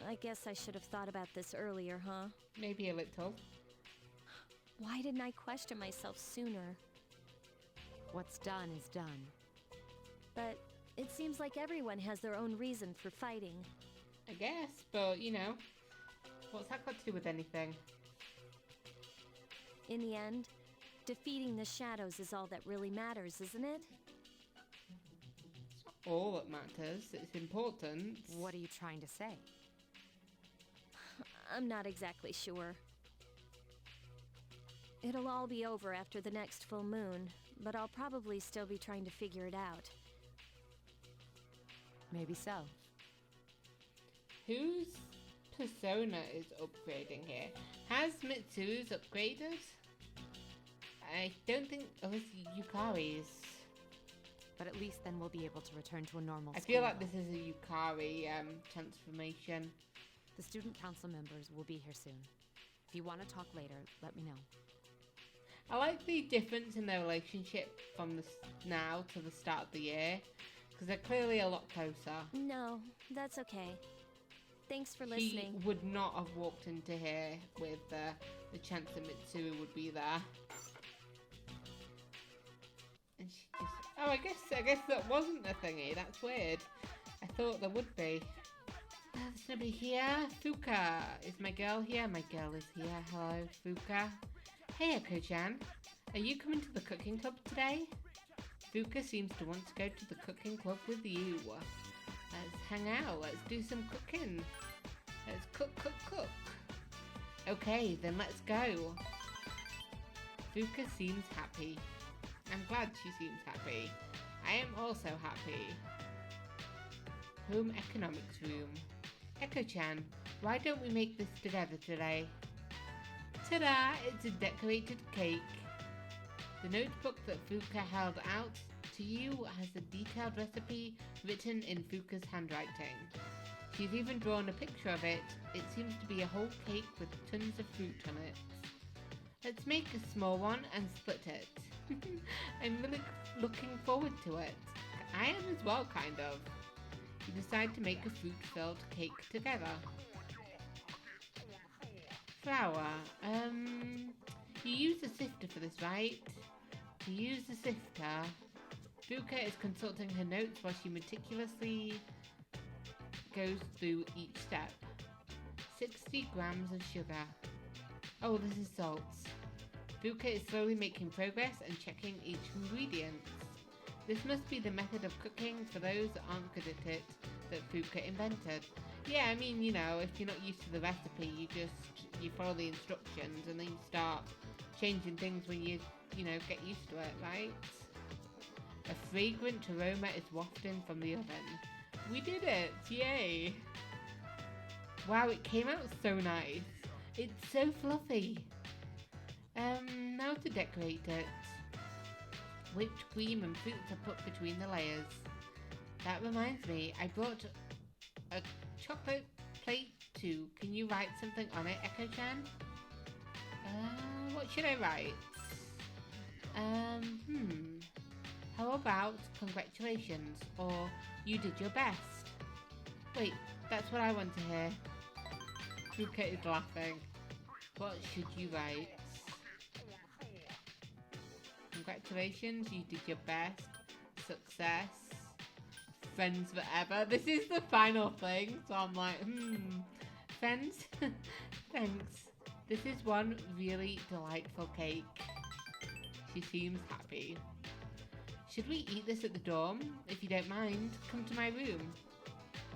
I guess I should have thought about this earlier, huh? Maybe a little. Why didn't I question myself sooner? What's done is done. But it seems like everyone has their own reason for fighting. I guess, but, you know, what's that got to do with anything? In the end, defeating the shadows is all that really matters, isn't it? It's not all that matters. It's important. What are you trying to say? I'm not exactly sure. It'll all be over after the next full moon, but I'll probably still be trying to figure it out. Maybe so. Whose persona is upgrading here? Has Mitsu's upgraded? I don't think... Oh, it's Yukari's. But at least then we'll be able to return to a normal I school feel like life. this is a Yukari transformation. The student council members will be here soon. If you want to talk later, let me know. I like the difference in their relationship from now to the start of the year, because they're clearly a lot closer. No, that's okay. Thanks for She listening. would not have walked into here with the chance that Mitsuru would be there. And she just... Oh, I guess that wasn't a thingy. That's weird. I thought there would be. There's nobody here. Fuka, is my girl here? My girl is here. Hello, Fuka. Hey, Eiko-chan. Are you coming to the cooking club today? Fuka seems to want to go to the cooking club with you. Let's hang out. Let's do some cooking. Let's cook. Okay, then let's go. Fuka seems happy. I'm glad she seems happy. I am also happy. Home economics room. Eiko-chan, why don't we make this together today? Ta-da! It's a decorated cake. The notebook that Fuka held out to you has a detailed recipe written in Fuka's handwriting. She's even drawn a picture of it. It seems to be a whole cake with tons of fruit on it. Let's make a small one and split it. I'm really looking forward to it. I am as well, kind of. You decide to make a fruit-filled cake together. Flour. You use a sifter for this, right? To use the sifter, Fuka is consulting her notes while she meticulously goes through each step. 60 grams of sugar. Oh, this is salt. Fuka is slowly making progress and checking each ingredient. This must be the method of cooking for those that aren't good at it that Fuka invented. Yeah, I mean, you know, if you're not used to the recipe, you follow the instructions and then you start changing things when you get used to it, right? A fragrant aroma is wafting from the oven. We did it! Yay! Wow, it came out so nice. It's so fluffy. Now to decorate it. Whipped cream and fruits are put between the layers. That reminds me, I brought a chocolate plate too. Can you write something on it, Eiko-chan? What should I write? How about congratulations or you did your best? Wait, that's what I want to hear. Fuka is laughing. What should you write? Congratulations, you did your best. Success. Friends forever. This is the final thing, so I'm like, Friends? Thanks. This is one really delightful cake. She seems happy. Should we eat this at the dorm? If you don't mind, come to my room.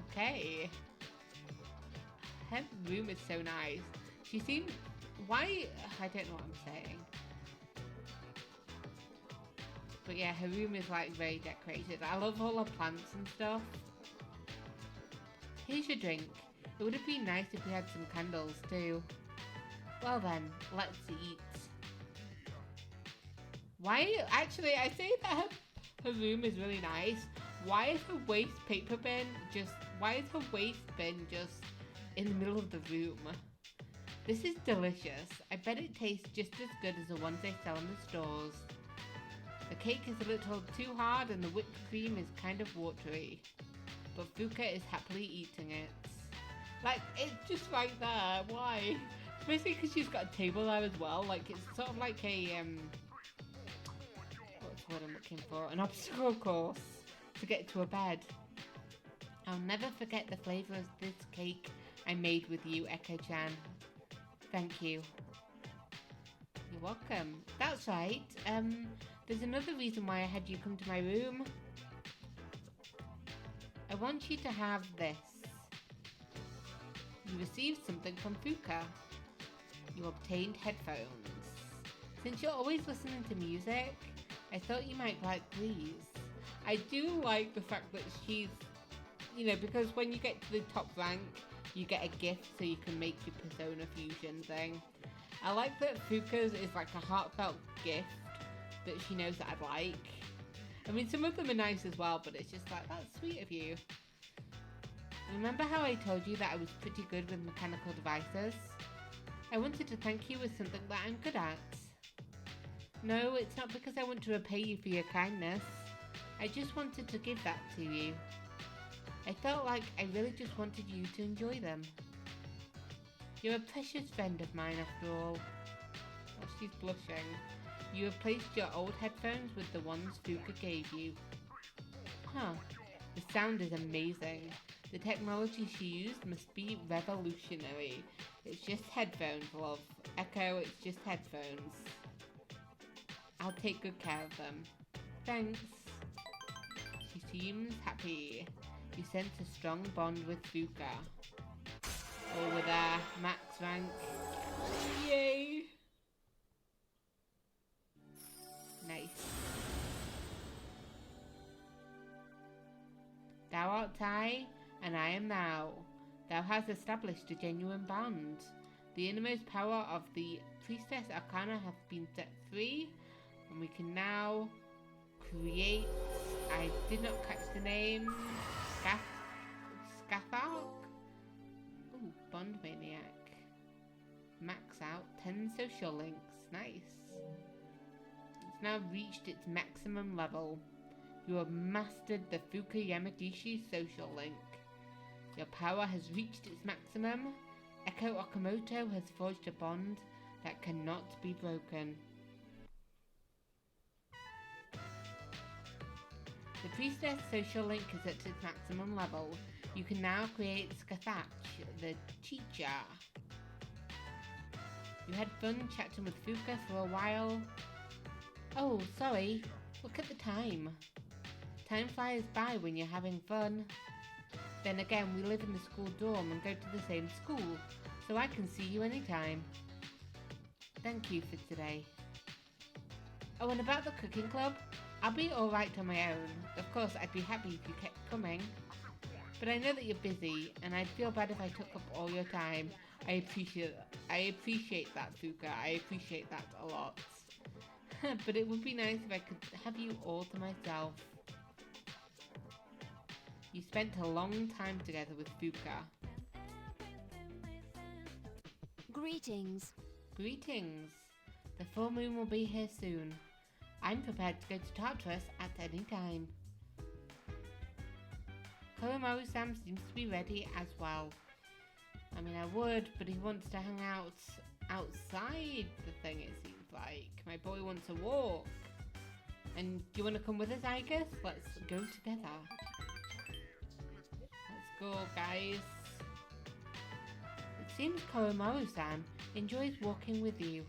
Okay. Her room is so nice. She seems... Why? I don't know what I'm saying. But yeah, her room is like very decorated. I love all her plants and stuff. Here's your drink. It would have been nice if we had some candles too. Well then, let's eat. Why? Actually, I say that her room is really nice. Why is her waste bin just in the middle of the room? This is delicious. I bet it tastes just as good as the ones they sell in the stores. The cake is a little too hard and the whipped cream is kind of watery. But Fuka is happily eating it. Like, it's just right there. Why? Especially because she's got a table there as well. Like, it's sort of like a, what's the word I'm looking for? An obstacle course to get to a bed. I'll never forget the flavour of this cake I made with you, Eiko-chan. Thank you. You're welcome. That's right. There's another reason why I had you come to my room. I want you to have this. You received something from Fuka. You obtained headphones. Since you're always listening to music, I thought you might like these. I do like the fact that she's, because when you get to the top rank, you get a gift so you can make your Persona Fusion thing. I like that Fuka's is like a heartfelt gift that she knows that I'd like. I mean, some of them are nice as well, but it's just like, that's sweet of you. Remember how I told you that I was pretty good with mechanical devices? I wanted to thank you with something that I'm good at. No, it's not because I want to repay you for your kindness. I just wanted to give that to you. I felt like I really just wanted you to enjoy them. You're a precious friend of mine after all. Oh, she's blushing. You have placed your old headphones with the ones Fuka gave you. Huh. The sound is amazing. The technology she used must be revolutionary. It's just headphones, love. Echo, it's just headphones. I'll take good care of them. Thanks. She seems happy. You sense a strong bond with Fuka. Over there, max rank. Yay! Nice. Thou art I, and I am thou. Thou hast established a genuine bond. The innermost power of the Priestess Arcana hath been set free, and we can now create... I did not catch the name. Scathark? Ooh, Bond Maniac. Max out 10 social links. Nice. It's now reached its maximum level. You have mastered the Fuka Yamagishi social link. Your power has reached its maximum. Eiko Okamoto has forged a bond that cannot be broken. The Priestess social link is at its maximum level. You can now create Skathach, the teacher. You had fun chatting with Fuka for a while. Oh, sorry. Look at the time. Time flies by when you're having fun. Then again, we live in the school dorm and go to the same school, so I can see you anytime. Thank you for today. Oh, and about the cooking club, I'll be alright on my own. Of course, I'd be happy if you kept coming. But I know that you're busy, and I'd feel bad if I took up all your time. I appreciate that, Fuka. I appreciate that a lot. But it would be nice if I could have you all to myself. You spent a long time together with Fuka. Greetings. Greetings. The full moon will be here soon. I'm prepared to go to Tartarus at any time. Koromaru-san seems to be ready as well. I mean, I would, but he wants to hang out outside the thing, it seems like. My boy wants a walk. And do you want to come with us, I guess? Let's go together. Let's go, guys. It seems Koromaru-san enjoys walking with you.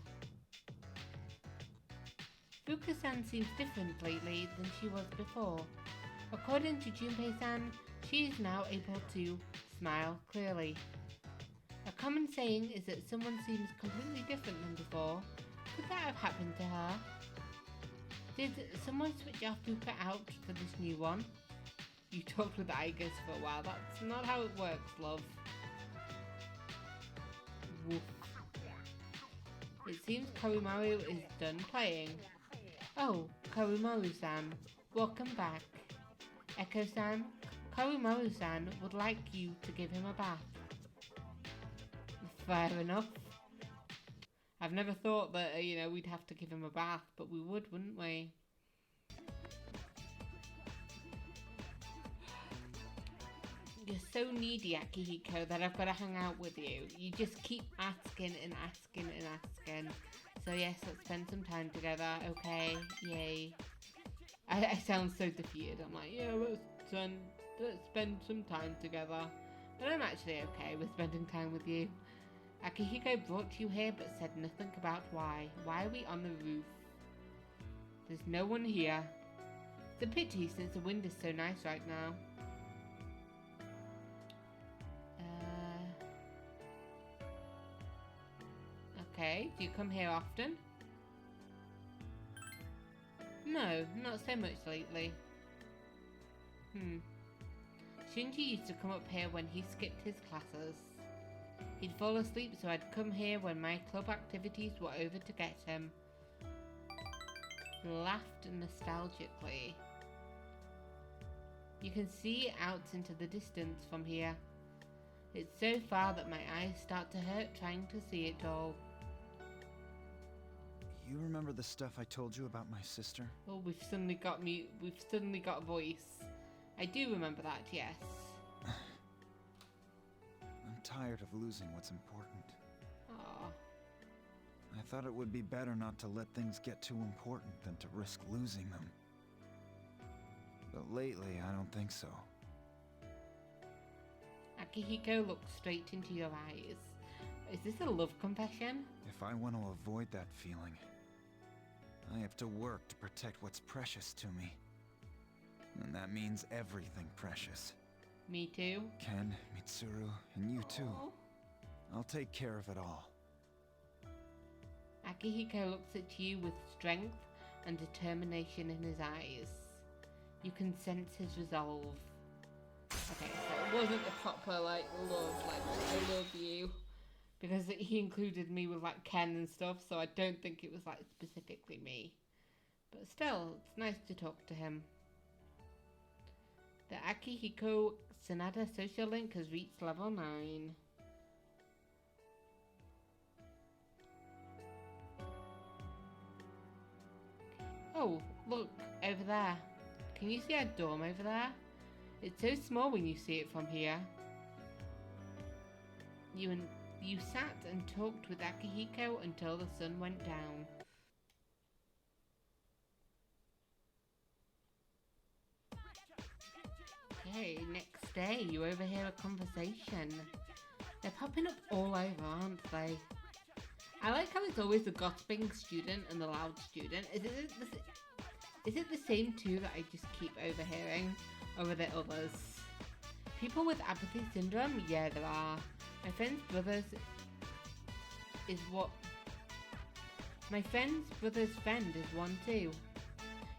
Fuka-san seems different lately than she was before. According to Junpei-san, she is now able to smile clearly. A common saying is that someone seems completely different than before. Could that have happened to her? Did someone switch our Fuka out for this new one? You talked with Igus for a while. That's not how it works, love. Woof. It seems Koromaru is done playing. Oh, Koromaru-san, welcome back. Echo-san, Koromaru-san would like you to give him a bath. Fair enough. I've never thought that, we'd have to give him a bath, but we would, wouldn't we? You're so needy, Akihiko, that I've got to hang out with you. You just keep asking and asking and asking. So yes, let's spend some time together, okay? Yay. I sound so defeated. I'm like, yeah, let's spend some time together. But I'm actually okay with spending time with you. Akihiko brought you here but said nothing about why. Why are we on the roof? There's no one here. It's a pity since the wind is so nice right now. Okay, do you come here often? No, not so much lately. Shinji used to come up here when he skipped his classes. He'd fall asleep, so I'd come here when my club activities were over to get him. He laughed nostalgically. You can see out into the distance from here. It's so far that my eyes start to hurt trying to see it all. You remember the stuff I told you about my sister? Oh, we've suddenly got a voice. I do remember that, yes. I'm tired of losing what's important. Aww. I thought it would be better not to let things get too important than to risk losing them. But lately, I don't think so. Akihiko looks straight into your eyes. Is this a love confession? If I want to avoid that feeling, I have to work to protect what's precious to me. And that means everything precious. Me too. Ken, Mitsuru, and you too. Oh. I'll take care of it all. Akihiko looks at you with strength and determination in his eyes. You can sense his resolve. Okay, so it wasn't a proper, like, love, like, I love you. Because he included me with, like, Ken and stuff, so I don't think it was, like, specifically me. But still, it's nice to talk to him. The Akihiko Sanada social link has reached level 9. Oh, look, over there. Can you see our dorm over there? It's so small when you see it from here. You sat and talked with Akihiko until the sun went down. Okay, next day, you overhear a conversation. They're popping up all over, aren't they? I like how it's always the gossiping student and the loud student. Is it the same two that I just keep overhearing? Or are there others? People with apathy syndrome? Yeah, there are. My friend's brother's friend is one too.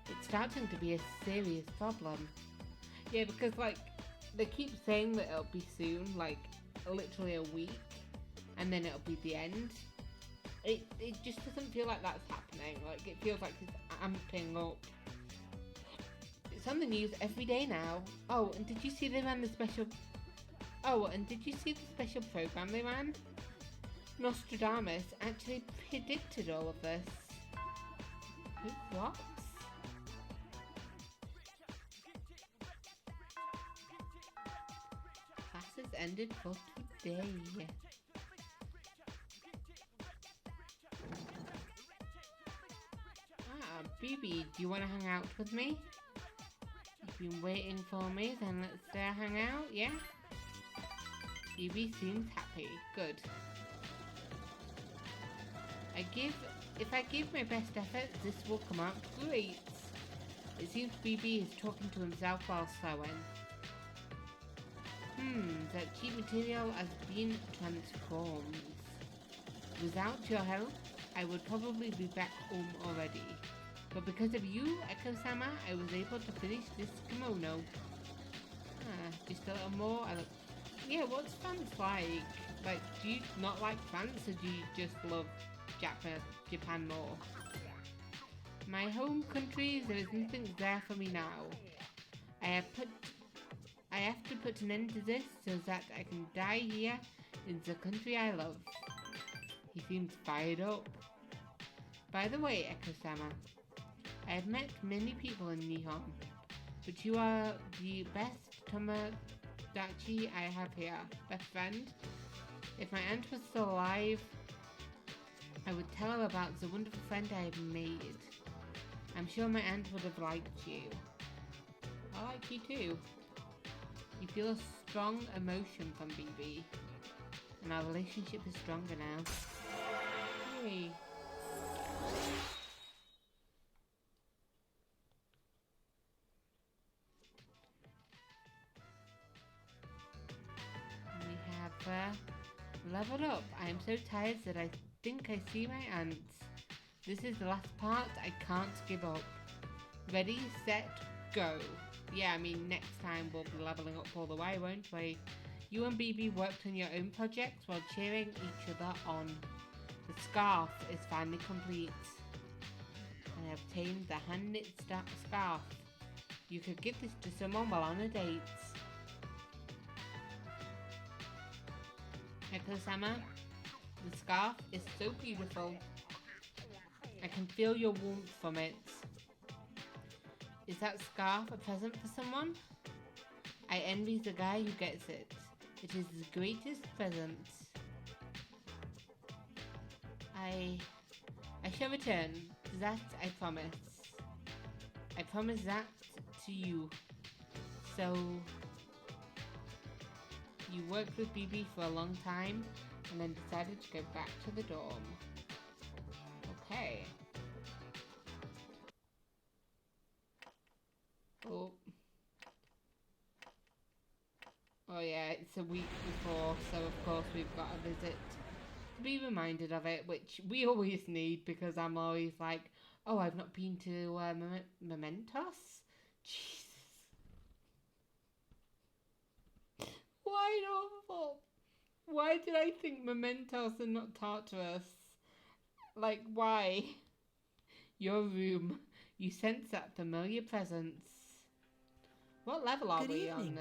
It's starting to be a serious problem. Yeah, because like they keep saying that it'll be soon, like literally a week, and then it'll be the end. It just doesn't feel like that's happening. Like it feels like it's amping up. It's on the news every day now. Oh, and did you see they ran the special? Oh, and did you see the special program they ran? Nostradamus actually predicted all of this. Who flops? Classes ended for today. BB, do you want to hang out with me? You've been waiting for me, then let's hang out, yeah? BB seems happy. Good. If I give my best effort, this will come out great. It seems BB is talking to himself while sewing. That cheap material has been transformed. Without your help, I would probably be back home already. But because of you, Eiko-sama, I was able to finish this kimono. Just a little more. Yeah, what's France like? Like, do you not like France, or do you just love Japan more? My home country, there is nothing there for me now. I have to put an end to this so that I can die here in the country I love. He seems fired up. By the way, Eiko-sama, I have met many people in Nihon, but you are the best Tomodachi I have here. Best friend? If my aunt was still alive, I would tell her about the wonderful friend I have made. I'm sure my aunt would have liked you. I like you too. You feel a strong emotion from BB, and our relationship is stronger now. Hey. We have leveled up. I am so tired that I think I see my aunt. This is the last part. I can't give up. Ready, set, go. Yeah, I mean, next time we'll be leveling up all the way, won't we? You and BB worked on your own projects while cheering each other on. The scarf is finally complete. I obtained the hand-knit scarf. You could give this to someone while on a date. Eiko-sama, the scarf is so beautiful. I can feel your warmth from it. Is that scarf a present for someone? I envy the guy who gets it. It is the greatest present. I shall return. That I promise. I promise that to you. So, You worked with BB for a long time and then decided to go back to the dorm. Okay. Oh. Oh yeah, it's a week before, so of course we've got a visit to be reminded of it, which we always need because I'm always like, oh, I've not been to Mementos? Jesus. Why awful? Why did I think Mementos and not Tartarus? Like, why? Your room. You sense that familiar presence. What level are we on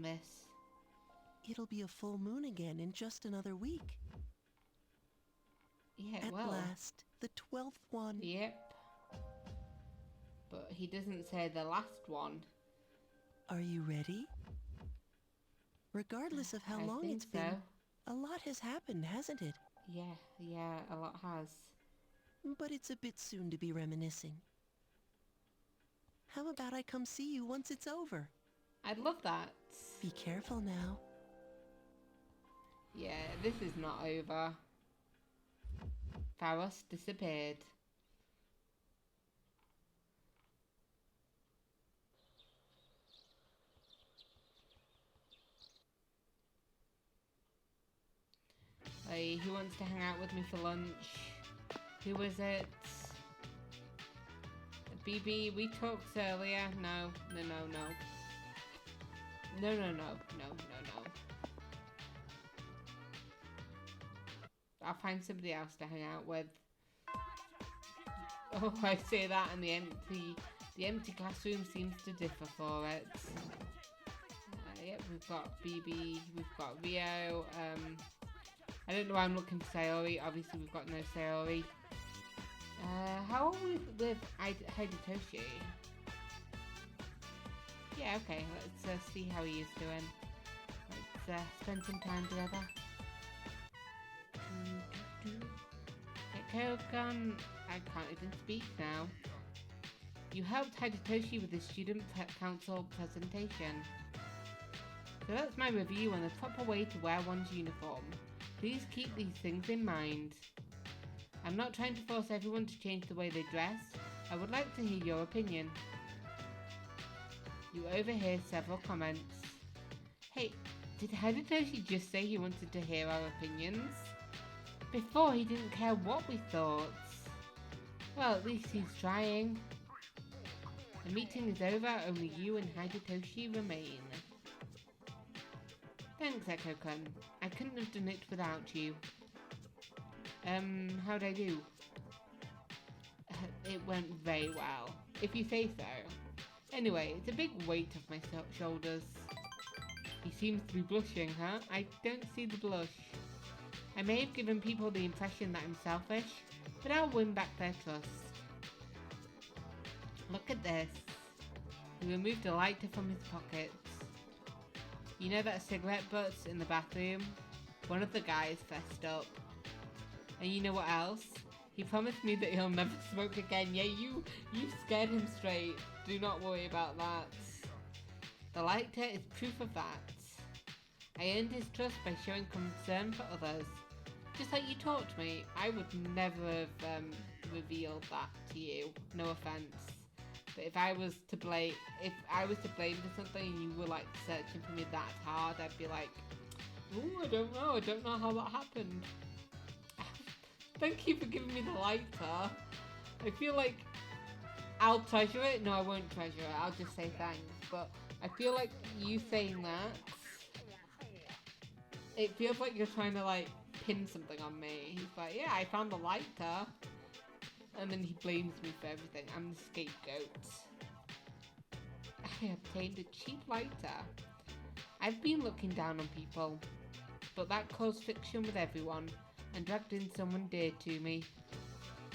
this? It'll be a full moon again in just another week. Yeah, At last, the 12th one. Yep. But he doesn't say the last one. Are you ready? Regardless of how long it's been, a lot has happened, hasn't it? Yeah, a lot has. But it's a bit soon to be reminiscing. How about I come see you once it's over? I'd love that. Be careful now. Yeah, this is not over. Faros disappeared. Hey, who wants to hang out with me for lunch? Who is it? BB, we talked earlier. No. I'll find somebody else to hang out with. Oh, I say that, and the empty classroom seems to differ for it. Yep, we've got BB, we've got Rio. I don't know why I'm looking for Sayori. Obviously, we've got no Sayori. How are we with Hidetoshi? Yeah, okay. Let's see how he is doing. Let's spend some time together. Eiko-kun, I can't even speak now. You helped Hidetoshi with the student council presentation. So that's my review on the proper way to wear one's uniform. Please keep these things in mind. I'm not trying to force everyone to change the way they dress. I would like to hear your opinion. You overhear several comments. Hey, did Hidetoshi just say he wanted to hear our opinions? Before he didn't care what we thought. Well, at least he's trying. The meeting is over, only you and Hidetoshi remain. Thanks, Eiko-kun. I couldn't have done it without you. How'd I do? It went very well, if you say so. Anyway, it's a big weight off my shoulders. He seems to be blushing, huh? I don't see the blush. I may have given people the impression that I'm selfish, but I'll win back their trust. Look at this. He removed a lighter from his pockets. You know that cigarette butts in the bathroom? One of the guys fessed up. And you know what else? He promised me that he'll never smoke again. Yeah, you scared him straight. Do not worry about that. The lighter is proof of that. I earned his trust by showing concern for others. Just like you taught me, I would never have revealed that to you. No offense. But if I was to blame for something and you were like searching for me that hard, I'd be like, ooh, I don't know how that happened. Thank you for giving me the lighter. I feel like I'll treasure it. No, I won't treasure it. I'll just say thanks. But I feel like you saying that, it feels like you're trying to like pin something on me. He's like, yeah, I found the lighter. And then he blames me for everything. I'm the scapegoat. I obtained a cheap lighter. I've been looking down on people, but that caused friction with everyone and dragged in someone dear to me.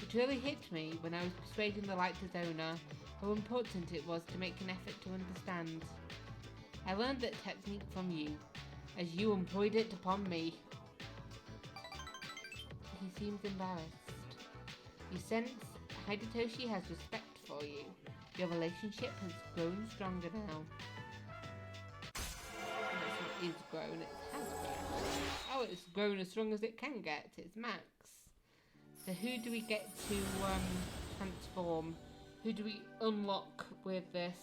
It really hit me when I was persuading the lighter's owner how important it was to make an effort to understand. I learned that technique from you, as you employed it upon me. He seems embarrassed. You sense Hidetoshi has respect for you. Your relationship has grown stronger now. Let's not is grown. It has grown. Oh, it's grown as strong as it can get. It's max. So who do we get to transform? Who do we unlock with this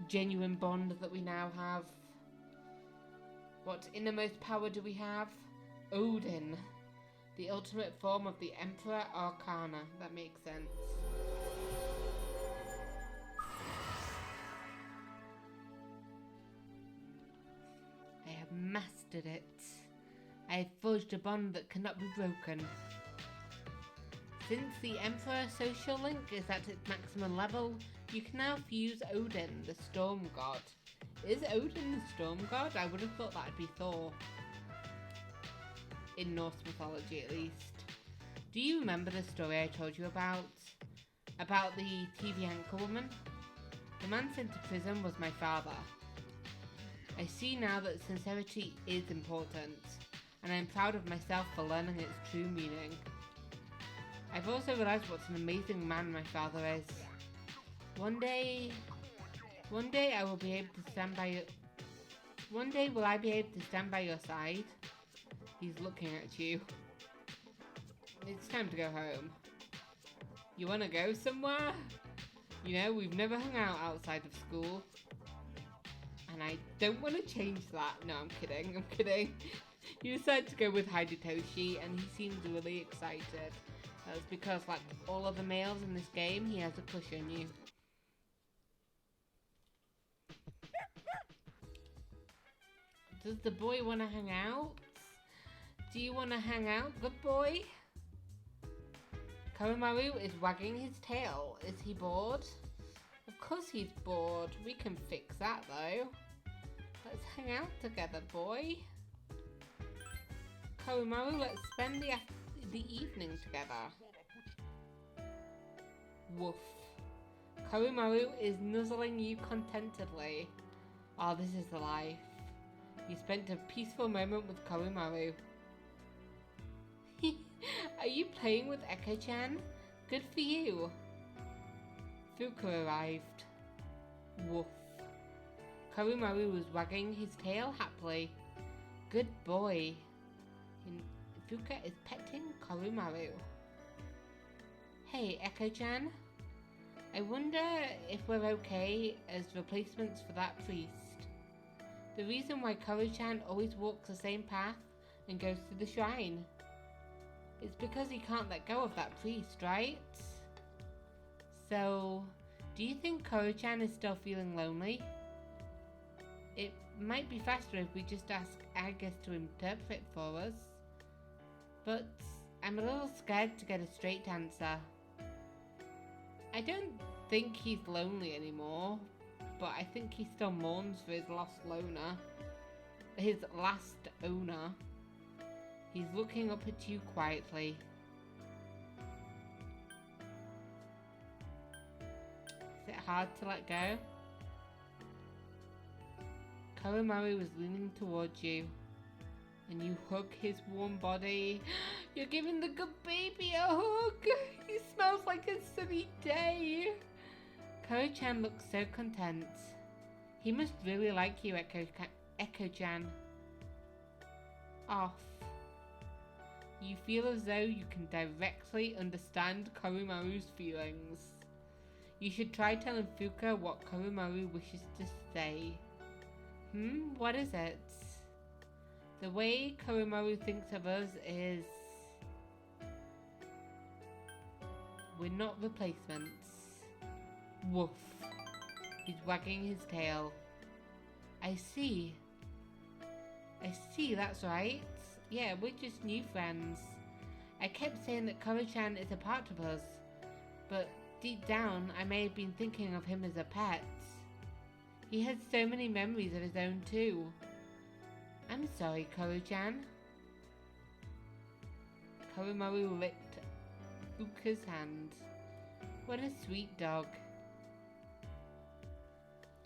genuine bond that we now have? What innermost power do we have? Odin. The ultimate form of the Emperor Arcana. That makes sense. I have mastered it. I have forged a bond that cannot be broken. Since the Emperor social link is at its maximum level, you can now fuse Odin, the storm god. Is Odin the storm god? I would have thought that'd be Thor. In Norse mythology, at least. Do you remember the story I told you about? About the TV anchor woman? The man sent to prison was my father. I see now that sincerity is important, and I'm proud of myself for learning its true meaning. I've also realized what an amazing man my father is. One day I will be able to stand by you. One day will I be able to stand by your side? He's looking at you. It's time to go home. You wanna go somewhere? You know, we've never hung out outside of school. And I don't want to change that. No, I'm kidding. You decided to go with Hidetoshi, and he seems really excited. That's because, like all other males in this game, he has a crush on you. Does the boy want to hang out? Do you want to hang out, good boy? Koromaru is wagging his tail. Is he bored? Of course he's bored. We can fix that though. Let's hang out together, boy. Koromaru, let's spend the evening together. Woof. Koromaru is nuzzling you contentedly. Oh, this is the life. You spent a peaceful moment with Koromaru. Are you playing with Eiko-chan? Good for you. Fuka arrived. Woof. Koromaru was wagging his tail happily. Good boy. Fuka is petting Koromaru. Hey, Eiko-chan. I wonder if we're okay as replacements for that priest. The reason why Koro-chan always walks the same path and goes to the shrine. It's because he can't let go of that priest, right? So, do you think Koro-chan is still feeling lonely? It might be faster if we just ask Agus to interpret for us. But I'm a little scared to get a straight answer. I don't think he's lonely anymore, but I think he still mourns for his lost loner. His last owner. He's looking up at you quietly. Is it hard to let go? Koromaru was leaning towards you, and you hug his warm body. You're giving the good baby a hug! He smells like a sunny day! Koro-chan looks so content. He must really like you, Eiko-chan. Off. You feel as though you can directly understand Koromaru's feelings. You should try telling Fuka what Koromaru wishes to say. What is it? The way Koromaru thinks of us is... we're not replacements. Woof. He's wagging his tail. I see, that's right. Yeah, we're just new friends. I kept saying that Koro-chan is a part of us, but deep down I may have been thinking of him as a pet. He has so many memories of his own too. I'm sorry, Koro-chan. Koromaru licked Fuka's hand. What a sweet dog.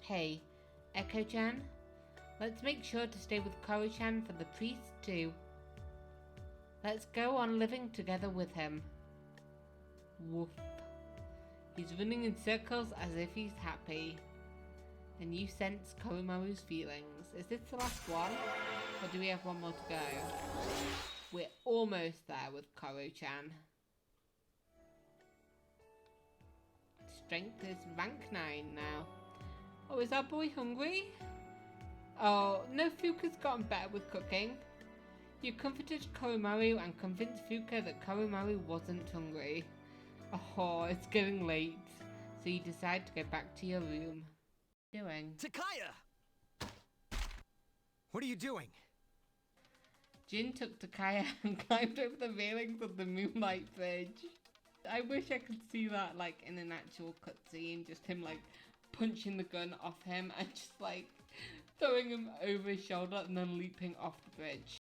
Hey, Eiko-chan, let's make sure to stay with Koro-chan for the priest too. Let's go on living together with him. Woof. He's running in circles as if he's happy. And you sense Koromaru's feelings. Is this the last one? Or do we have one more to go? We're almost there with Koro-chan. Strength is rank 9 now. Oh, is our boy hungry? Oh, no, Fuka's gotten better with cooking. You comforted Koromaru and convinced Fuka that Koromaru wasn't hungry. Oh, it's getting late. So you decide to go back to your room. Doing? Takaya! What are you doing? Jin took Takaya and climbed over the railings of the Moonlight Bridge. I wish I could see that like in an actual cutscene, just him like punching the gun off him and just like throwing him over his shoulder and then leaping off the bridge.